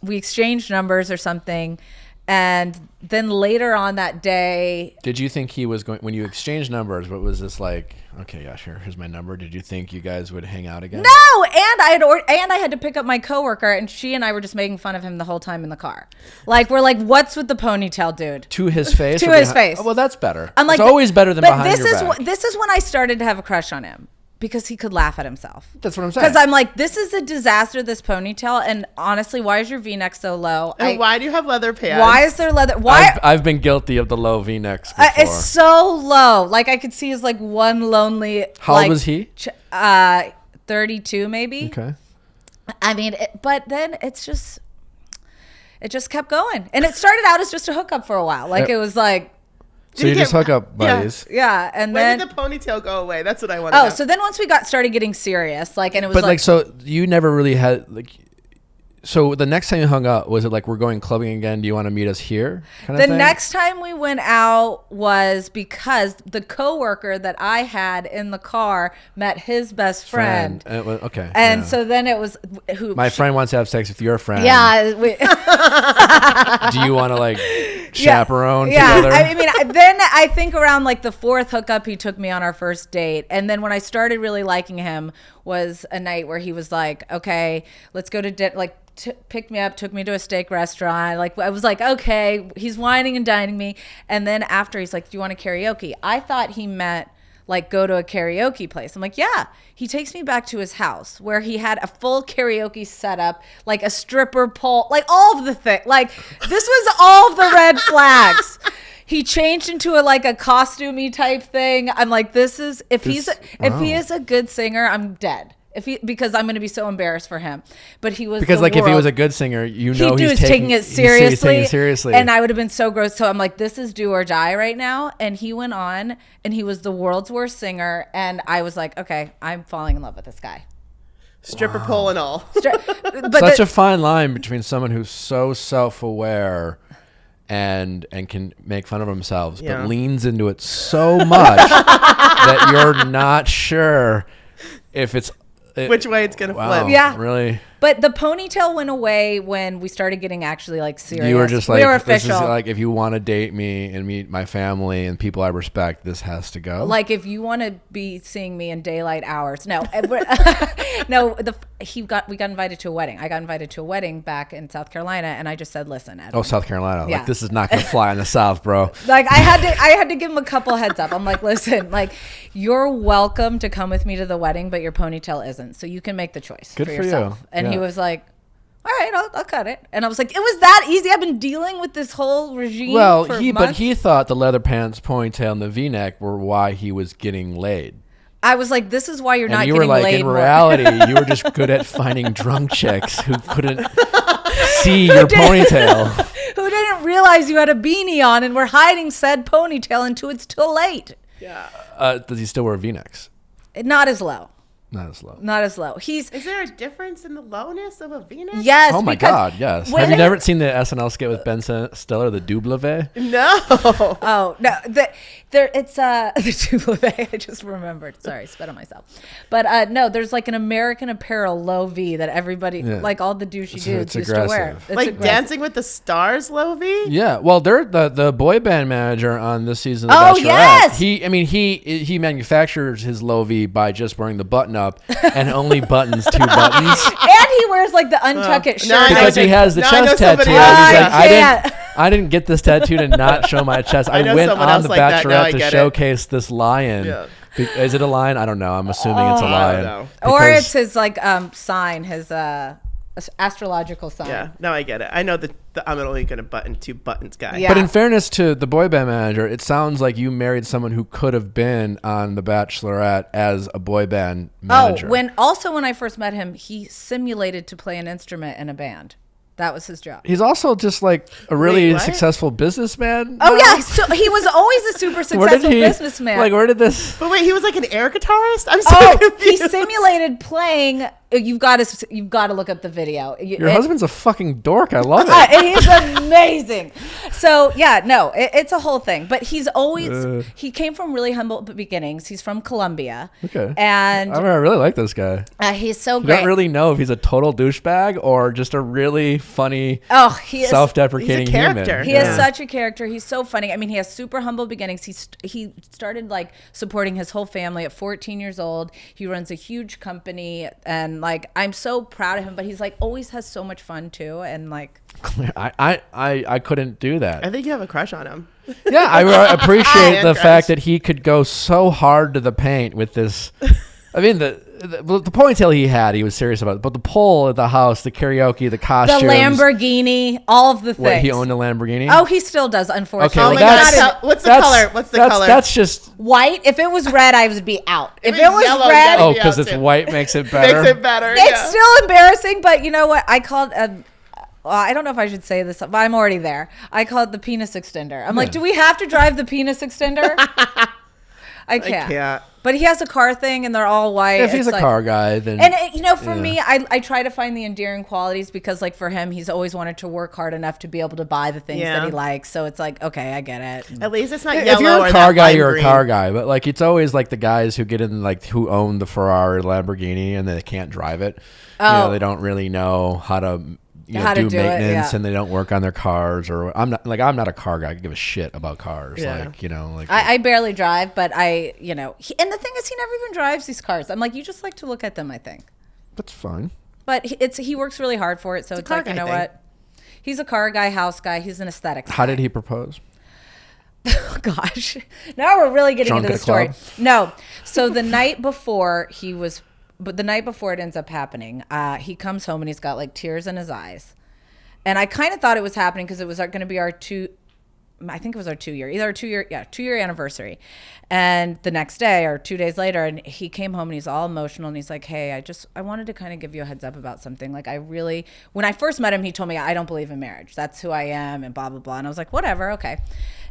we exchanged numbers or something. And then later on that day, Did you think he was going when you exchanged numbers? What was this like? Okay, yeah, sure. Here's my number. Did you think you guys would hang out again? no, and I had to pick up my coworker, and she and I were just making fun of him the whole time in the car. Like we're like, "What's with the ponytail, dude?" To his face. To or his behind- face. Oh, well, that's better. I'm like, it's always better than but behind your back. This is when I started to have a crush on him. Because he could laugh at himself. That's what I'm saying. Because I'm like, this is a disaster, this ponytail. And honestly, why is your V-neck so low? And why do you have leather pants? Why is there leather? Why? I've been guilty of the low V-necks before. It's so low. Like I could see as like one lonely. How old was he? 32 maybe. Okay. I mean, but then it just kept going. And it started out as just a hookup for a while. Like it was like. So you just hook up buddies. Yeah, and When then did the ponytail go away? That's what I want to know. so then once we started getting serious, like, and it was But like, so you never really had like. So the next time you hung out, was it like we're going clubbing again? Do you want to meet us here? Kind the of thing? next time we went out was because the coworker that I had in the car met his best friend. And it was, okay. And yeah. so then it was who My friend wants to have sex with your friend. Yeah. Do you want to like chaperone yeah. together? I mean, then I think around like the fourth hookup, he took me on our first date. And then when I started really liking him was a night where he was like, okay, let's go to dinner. Like, picked me up, took me to a steak restaurant. Like I was like, okay, he's whining and dining me. And then after he's like, do you want to karaoke? I thought he meant like go to a karaoke place. I'm like, yeah. He takes me back to his house where he had a full karaoke setup, like a stripper pole, like all of the thing. Like this was all of the red flags. He changed into a costumey type thing. I'm like, if he is a good singer, I'm dead. Because I'm going to be so embarrassed for him. But he was because like if he was a good singer, he's taking it seriously. He's taking it seriously. And I would have been so gross. So I'm like, this is do or die right now. And he went on and he was the world's worst singer. And I was like, okay, I'm falling in love with this guy. Stripper pole and all. But such a fine line between someone who's so self-aware and can make fun of themselves, but leans into it so much that you're not sure if it's which way it's gonna flip. Yeah, really. But the ponytail went away when we started getting actually like serious. You were just like, we were this official. is like, if you want to date me and meet my family and people I respect, this has to go. Like if you want to be seeing me in daylight hours. No, no. We got invited to a wedding. I got invited to a wedding back in South Carolina, and I just said, listen, Edwin. Oh, South Carolina. Yeah. Like this is not gonna fly in the South, bro. Like I had to give him a couple heads up. I'm like, listen, like you're welcome to come with me to the wedding, but your ponytail isn't. So you can make the choice Good for for yourself. you. And Yeah. he was like, all right, I'll cut it. And I was like, it was that easy. I've been dealing with this whole regime. Well, for but months. he thought the leather pants, ponytail, and the V-neck were why he was getting laid. I was like, this is why you're not And you getting were like, laid in more. reality, you were just good at finding drunk chicks who couldn't see your ponytail. Who didn't realize you had a beanie on and were hiding said ponytail until it's too late. Yeah. Does he still wear V-necks? Not as low. Not as low. Not as low. Is there a difference in the lowness of a Venus? Yes. Oh my because God, yes. when Have you it- never seen the SNL skit with Ben Stiller, the Double? No. Oh no, it's the double. I just remembered. Sorry, spit on myself. But no, there's like an American Apparel low V that everybody, like all the douchey dudes, used to wear. aggressive. It's Like aggressive. Dancing with the Stars, Lovey? Yeah, well, they're the boy band manager on this season of Oh, Bachelorette. yes! He manufactures his low V by just wearing the button up and only buttons 2 buttons. And he wears like the untuck it now I shirt. know Because he has the Now I know chest somebody tattoo. else. He's I like, can't. I didn't get this tattoo to not show my chest. I know went someone on else the like that. Now I Bachelorette to get it. showcase this lion. Yeah. Is it a lion? I don't know. I'm assuming it's a I lion. don't Or Because- it's his like sign, his astrological sign. Yeah, now I get it. I know that I'm only going to button 2 buttons guy. Yeah. But in fairness to the boy band manager, it sounds like you married someone who could have been on The Bachelorette as a boy band manager. When I first met him, he simulated to play an instrument in a band. That was his job. He's also just like a really Wait, what? successful businessman. Oh now. yeah, so he was always a super successful businessman. Like, where did this? But wait, he was like an air guitarist? I'm so he confused. simulated playing You've got to look up the video. Your husband's a fucking dork. I love it. He's amazing. So yeah, no, it's a whole thing. But he's always he came from really humble beginnings. He's from Colombia. Okay. And I really like this guy. he's so You great. don't really know if he's a total douchebag or just a really funny, he is self-deprecating he's a character. human. He is such a character. He's so funny. I mean, he has super humble beginnings. He started like supporting his whole family at 14 years old. He runs a huge company, and like I'm so proud of him. But he's like always has so much fun too, and like I couldn't do that. I think you have a crush on him. Yeah, I appreciate the crush. fact that he could go so hard to the paint with this. I mean, the ponytail he had, he was serious about it. But the pole at the house, the karaoke, the costumes. the Lamborghini, all of the things. What, he owned a Lamborghini? Oh, he still does, unfortunately. Oh well, my that's- God! What's the color? What's the color? That's just... White. If it was red, I would be out. If it's it was yellow, red, yeah. Oh, because it's too. white makes it better? Makes it better. it's still embarrassing. But you know what? I called. I don't know if I should say this, but I'm already there. I call it the penis extender. I'm like, do we have to drive the penis extender? I can't. But he has a car thing, and they're all white. If he's It's a car guy, then... And for me, I try to find the endearing qualities because, like, for him, he's always wanted to work hard enough to be able to buy the things that he likes. So it's like, okay, I get it. At least it's not if yellow you're or a car that guy, lime you're green. a car guy. But like, it's always like the guys who get in, like, who own the Ferrari, Lamborghini, and they can't drive it. Oh. They don't really know how to How to do do it, maintenance, yeah. and they don't work on their cars. Or I'm not a car guy. I give a shit about cars. Yeah. I barely drive, but and the thing is, he never even drives these cars. I'm like, you just like to look at them, I think. that's fine. But he works really hard for it, so it's car like, you guy know thing. what? He's a car guy, house guy. He's an aesthetics How guy. did he propose? Gosh, now we're really getting Drunk into at the a story. club? No, so the night before but the night before it ends up happening, he comes home and he's got like tears in his eyes, and I kind of thought it was happening because it was going to be our 2 year anniversary, and the next day or 2 days later, and he came home and he's all emotional and he's like, hey, I wanted to kind of give you a heads up about something. Like, when I first met him, he told me, I don't believe in marriage. That's who I am, and blah, blah, blah. And I was like, whatever. Okay.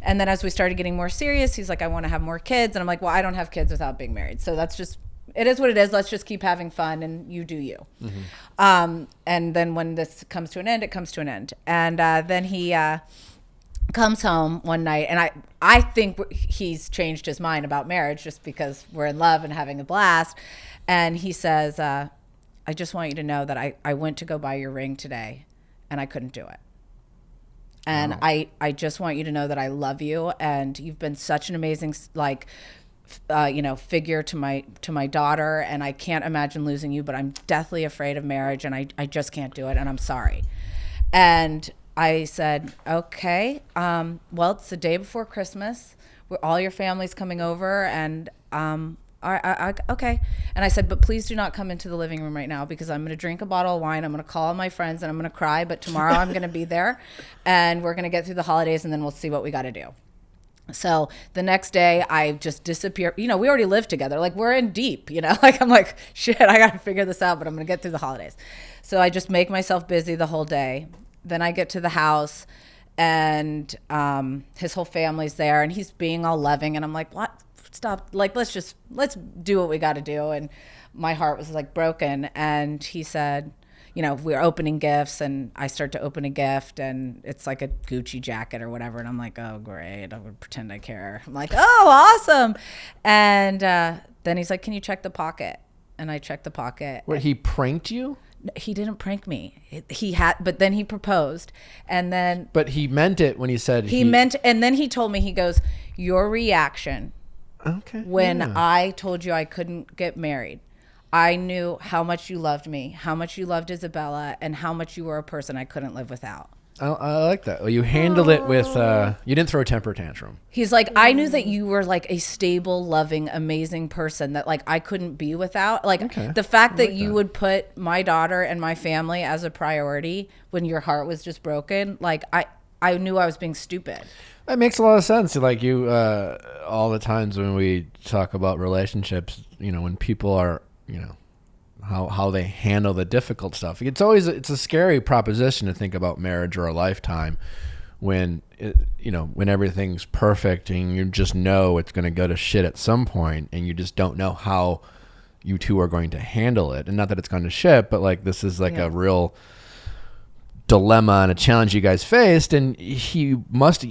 And then as we started getting more serious, he's like, I want to have more kids. And I'm like, well, I don't have kids without being married. So it is what it is. Let's just keep having fun, and you do you. Mm-hmm. And then when this comes to an end, it comes to an end. And then he comes home one night, and I think he's changed his mind about marriage just because we're in love and having a blast. And he says, I just want you to know that I went to go buy your ring today, and I couldn't do it. And I just want you to know that I love you, and you've been such an amazing figure to my daughter, and I can't imagine losing you, but I'm deathly afraid of marriage, and I just can't do it, and I'm sorry. And I said, okay, well, it's the day before Christmas, where all your family's coming over, and okay. And I said, but please do not come into the living room right now, because I'm going to drink a bottle of wine, I'm going to call my friends, and I'm going to cry, but tomorrow I'm going to be there, and we're going to get through the holidays, and then we'll see what we got to do. So the next day I just disappear. We already live together. Like, we're in deep, like, I'm like, shit, I got to figure this out, but I'm going to get through the holidays. So I just make myself busy the whole day. Then I get to the house, and his whole family's there, and he's being all loving. And I'm like, what? Stop. Like, let's do what we got to do. And my heart was like broken. And he said, we're opening gifts, and I start to open a gift, and it's like a Gucci jacket or whatever. And I'm like, oh, great. I would pretend I care. I'm like, oh, awesome. And then he's like, can you check the pocket? And I checked the pocket. What, he pranked you? He didn't prank me. But then he proposed, and then. But he meant it when he said and then he told me, he goes, your reaction. Okay. When I told you I couldn't get married, I knew how much you loved me, how much you loved Isabella, and how much you were a person I couldn't live without. I like that. Well, you handled it with, you didn't throw a temper tantrum. He's like, I knew that you were like a stable, loving, amazing person that like I couldn't be without. Like, the fact that you would put my daughter and my family as a priority when your heart was just broken, like I knew I was being stupid. That makes a lot of sense. Like, you, all the times when we talk about relationships, when people are, how they handle the difficult stuff. It's a scary proposition to think about marriage or a lifetime when when everything's perfect and you just know it's going to go to shit at some point, and you just don't know how you two are going to handle it. And not that it's gone to shit, but like this is like a real dilemma and a challenge you guys faced, and you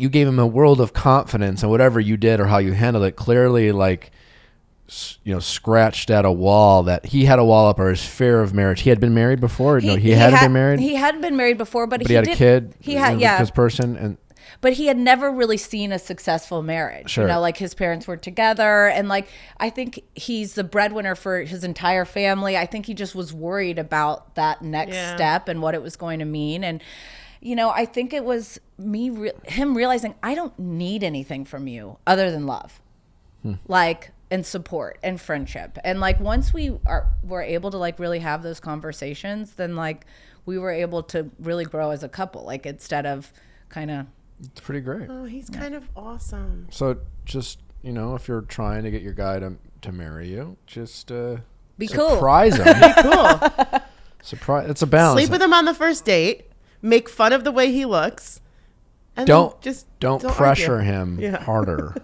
gave him a world of confidence, and whatever you did or how you handled it clearly like scratched at a wall that he had a wall up, or his fear of marriage. He had been married before. He hadn't been married. He hadn't been married before, but he had a kid. He had with this person, and but he had never really seen a successful marriage. Sure. Like his parents were together, and like I think he's the breadwinner for his entire family. I think he just was worried about that next step and what it was going to mean. And I think it was him realizing I don't need anything from you other than love, like, and support and friendship. And like once were able to like really have those conversations, then like we were able to really grow as a couple. Like instead of kind of. It's pretty great. Oh, he's kind of awesome. So just, if you're trying to get your guy to marry you, just be cool. Surprise him. Be cool. Surprise. It's a balance. Sleep with him on the first date. Make fun of the way he looks. And don't don't pressure argue. him harder.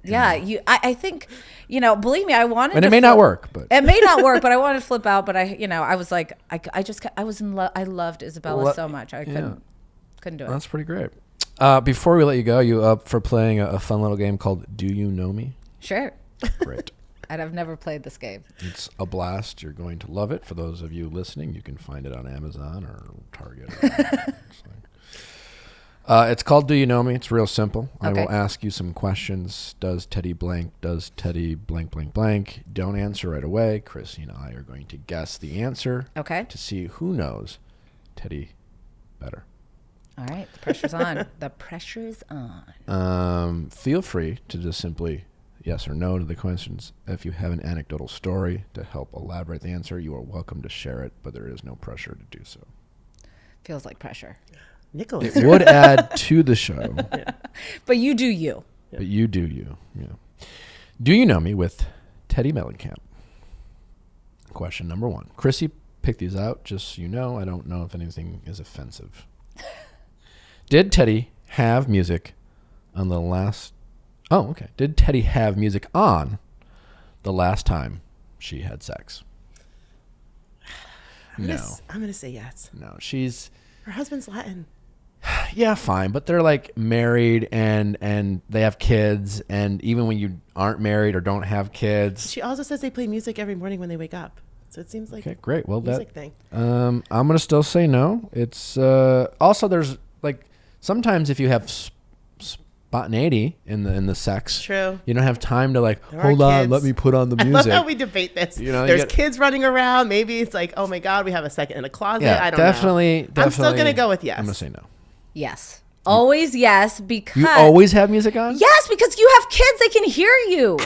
Yeah, I think, believe me, I wanted. And it may not work, but it may not work. But I wanted to flip out. But I was like, I was in love. I loved Isabella so much. I couldn't do it. That's pretty great. Before we let you go, you up for playing a fun little game called Do You Know Me? Sure. Great. And I've never played this game. It's a blast. You're going to love it. For those of you listening, you can find it on Amazon or Target. It's called Do You Know Me? It's real simple. Okay. I will ask you some questions. Does Teddy blank? Does Teddy blank, blank, blank? Don't answer right away. Chrissy and I are going to guess the answer. Okay. To see who knows Teddy better. All right. The pressure's on. The pressure is on. Feel free to just simply yes or no to the questions. If you have an anecdotal story to help elaborate the answer, you are welcome to share it, but there is no pressure to do so. Feels like pressure. Nicholas. It would add to the show. Yeah. But you do you. But you do you. Yeah. Do you know me with Teddi Mellencamp? Question number 1. Chrissy picked these out, just so you know. I don't know if anything is offensive. Did Teddy have music on the last... Oh, okay. Did Teddy have music on the last time she had sex? No. I'm going to say yes. No, she's... Her husband's Latin. Yeah, fine. But they're like married and they have kids. And even when you aren't married or don't have kids... She also says they play music every morning when they wake up. So it seems like okay, great. Well, music thing. I'm going to still say no. It's also there's like... Sometimes if you have spontaneity in the sex, true, you don't have time to like hold on, let me put on the music. I love how we debate this. There's kids running around. Maybe it's like, oh my god, we have a second in a closet. Yeah, I don't know. Definitely. I'm still gonna go with yes. I'm gonna say no. Yes, always yes, because you always have music on. Yes, because you have kids; they can hear you.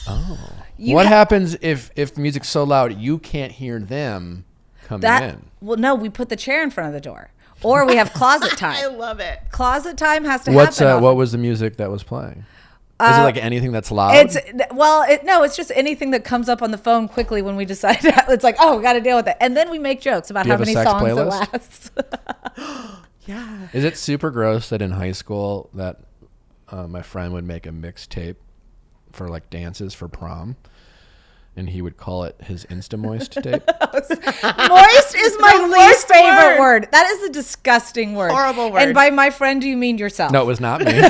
Oh, what happens if the music's so loud you can't hear them coming in? Well, no, we put the chair in front of the door. Or we have closet time. I love it. Closet time has to happen. What was the music that was playing? Is it like anything that's loud? It's just anything that comes up on the phone quickly when we decide. It's like, oh, we got to deal with it. And then we make jokes about how many songs it lasts. Yeah. Is it super gross that in high school that my friend would make a mixtape for like dances for prom? And he would call it his Insta-Moist tape. Moist is my least favorite word. That is a disgusting word. Horrible word. And by my friend, do you mean yourself? No, it was not me. He's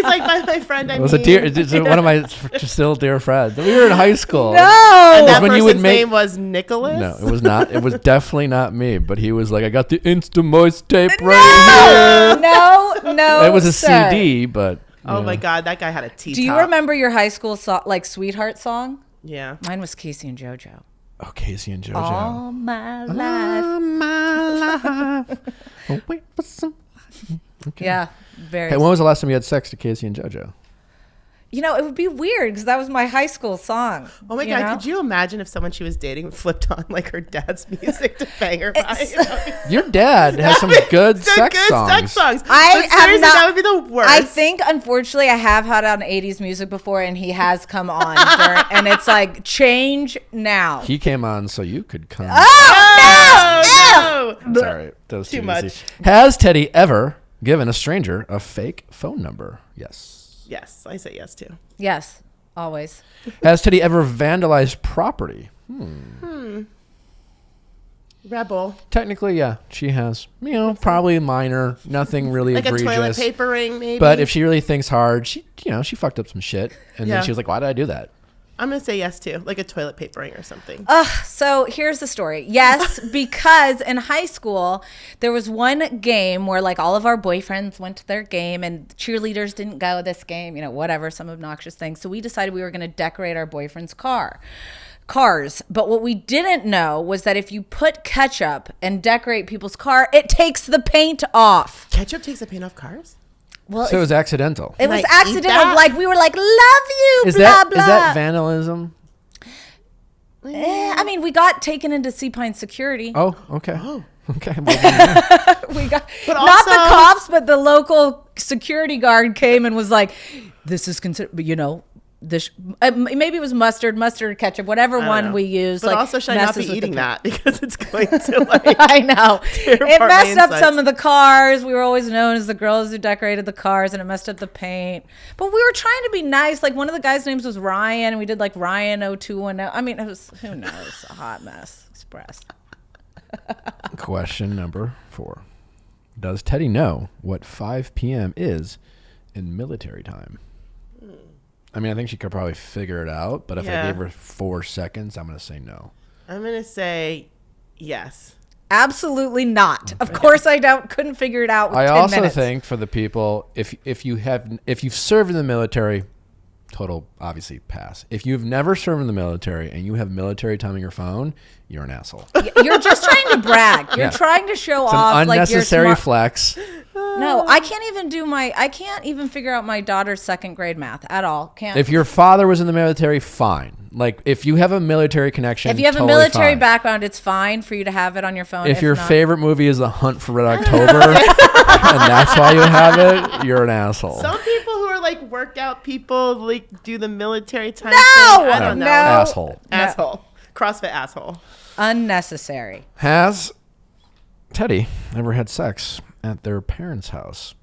like, by my friend, it was one of my still dear friends. We were in high school. No. And that person's name was Nicholas? No, it was not. It was definitely not me. But he was like, I got the Insta-Moist tape right here. No, it was a CD, but... Oh my God, that guy had a T-top. Do you remember your high school song, like Sweetheart song? Yeah. Mine was Casey and JoJo. Oh, Casey and JoJo. All my life. All my life. Oh, wait for some. Okay. Yeah, very. Hey, when was the last time you had sex to Casey and JoJo? It would be weird because that was my high school song. Oh my God, could you imagine if someone she was dating flipped on like her dad's music to bang her by? Your dad has some good sex songs. That would be the worst. I think, unfortunately, I have had on 80s music before and he has come on. And it's like, change now. He came on so you could come. Oh, no. That's all right. That was too easy. much. Has Teddy ever given a stranger a fake phone number? Yes. Yes, I say yes too. Yes. Always. Has Teddi ever vandalized property? Rebel. Technically, yeah, she has. Probably minor, nothing really Like egregious. a toilet paper ring, maybe. But if she really thinks hard, she fucked up some shit, and then she was like, "Why did I do that?" I'm gonna say yes too, like a toilet paper ring or something. So here's the story. Yes, because in high school there was one game where like all of our boyfriends went to their game and cheerleaders didn't go this game, whatever, some obnoxious thing. So we decided we were going to decorate our boyfriend's cars. But what we didn't know was that if you put ketchup and decorate people's car, it takes the paint off. Ketchup takes the paint off cars? Well, So it was accidental. it was Like, eat accidental. that? Like we were like, love you, Is blah, that blah. is that vandalism? I mean, we got taken into Sea Pine security. Oh, okay. Okay. We got But not also- the cops, but the local security guard came and was like, "This is considered, this maybe it was mustard, ketchup, whatever I one don't know. we used." But like, also, should I not messes be with the eating paint. that because it's going to like. I know. tear It apart my messed up insides. some of the cars. We were always known as the girls who decorated the cars, and it messed up the paint. But we were trying to be nice. Like one of the guys' names was Ryan, and we did like Ryan 0210. I mean, it was, who knows, a hot mess express. Question number 4: Does Teddi know what 5 p.m. is in military time? I mean, I think she could probably figure it out, but if I Yeah. gave her 4 seconds, I'm going to say no. I'm gonna say yes. Absolutely not. Of course, I couldn't figure it out. With I 10 also minutes. think for the people, if you've served in the military, total obviously pass. If you've never served in the military and you have military time on your phone, you're an asshole. You're just trying to brag. You're Yeah. trying to show It's off an like you're unnecessary smart. flex. No, I can't even figure out my daughter's second grade math at all. Can't. If your father was in the military, fine. Like if you have a military connection, If you have totally a military fine. background, it's fine for you to have it on your phone. If your not- favorite movie is The Hunt for Red October, and that's why you have it, you're an asshole. Some people who are like workout people like do the military time No! thing. I don't know. No. Asshole. Asshole. CrossFit asshole. Unnecessary. Has Teddi ever had sex at their parents' house?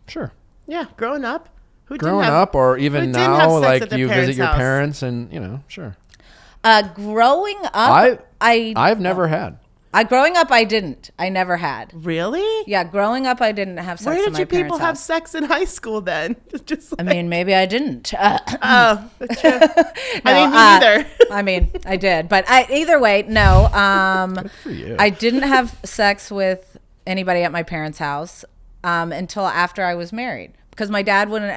Sure. Yeah, growing up. Who didn't Growing have- up or who even didn't have now, sex like at their you visit parents' your house? parents and, sure. Growing up, I've never had. growing up, I didn't. I never had. Really? Yeah, growing up, I didn't have sex. Where in did my you people parents' have house. sex in high school then? Just I like, mean, maybe I didn't. oh, that's true. I No, mean, me neither. I mean, I did, but either way, no. For you. I didn't have sex with anybody at my parents' house until after I was married, because my dad wouldn't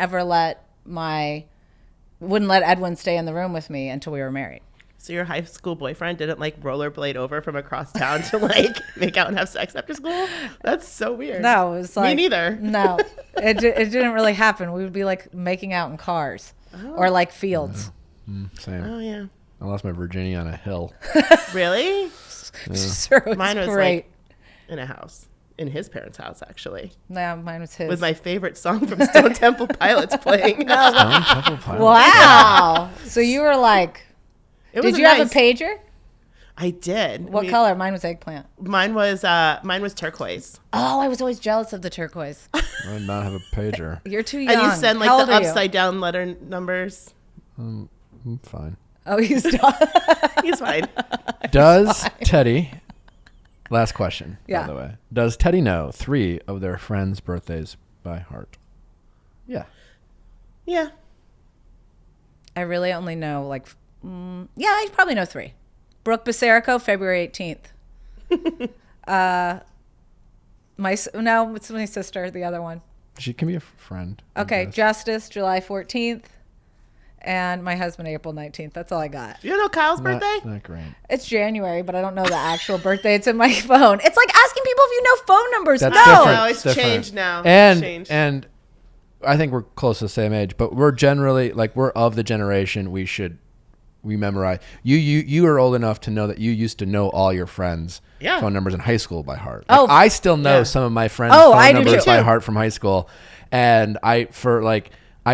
let Edwin stay in the room with me until we were married. So your high school boyfriend didn't like rollerblade over from across town to like make out and have sex after school? That's so weird. No, it was like Me neither. No, it didn't really happen. We would be like making out in cars or like fields. Same. Oh yeah. I lost my virginity on a hill. Really? Sure, it was Mine was great. like in a house. In his parents' house, actually. No, mine was his. With my favorite song from Stone Temple Pilots playing. Wow. So you were like, It was did you have a nice- pager? I did. What color? Mine was eggplant. Mine was turquoise. Oh, I was always jealous of the turquoise. I did not have a pager. You're too young. And you send How like old the are you? upside down letter numbers. I'm fine. Oh, he's done. He's fine. Does Teddi, last question, Yeah. by the way. Does Teddi know 3 of their friends' birthdays by heart? Yeah. Yeah. I really only know like, yeah, I probably know 3. Brooke Basarico, February 18th. No, it's my sister, the other one. She can be a friend. I Okay, guess. Justice, July 14th. And my husband, April 19th. That's all I got. You don't know Kyle's birthday? Not great. It's January, but I don't know the actual birthday. It's in my phone. It's like asking people if you know phone numbers. That's no. different. No, it's different. changed now. It's And changed. and I think we're close to the same age, but we're generally like we're of the generation we memorize. You are old enough to know that you used to know all your friends' Yeah. phone numbers in high school by heart. Like, Oh. I still know Yeah. some of my friends' Oh, phone I do numbers too. by heart from high school, and I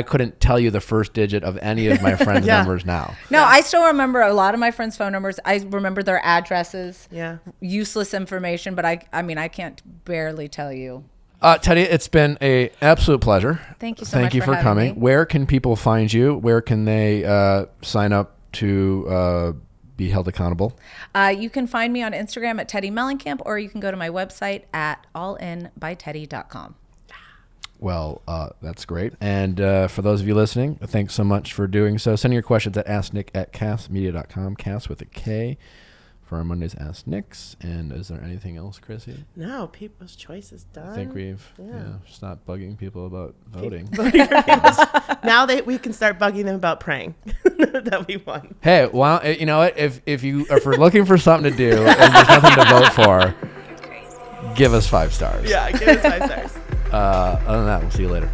couldn't tell you the first digit of any of my friends' Yeah. numbers now. No, I still remember a lot of my friends' phone numbers. I remember their addresses. Yeah. Useless information, but I mean, I can't barely tell you. Teddi, it's been a absolute pleasure. Thank you so much. Thank you for coming. Me. Where can people find you? Where can they sign up to be held accountable? You can find me on Instagram at Teddi Mellencamp, or you can go to my website at allinbyteddy.com. Well, that's great. And for those of you listening, thanks so much for doing so. Send your questions at asknick@castmedia.com, cast with a K, for our Monday's Ask Nicks. And is there anything else, Chrissy? No, People's Choice is done. I think we've stopped bugging people about voting. Now we can start bugging them about praying that we won. Hey, well, you know what? If we're looking for something to do and there's nothing to vote for, give us 5 stars. Yeah, give us 5 stars. Other than that, we'll see you later.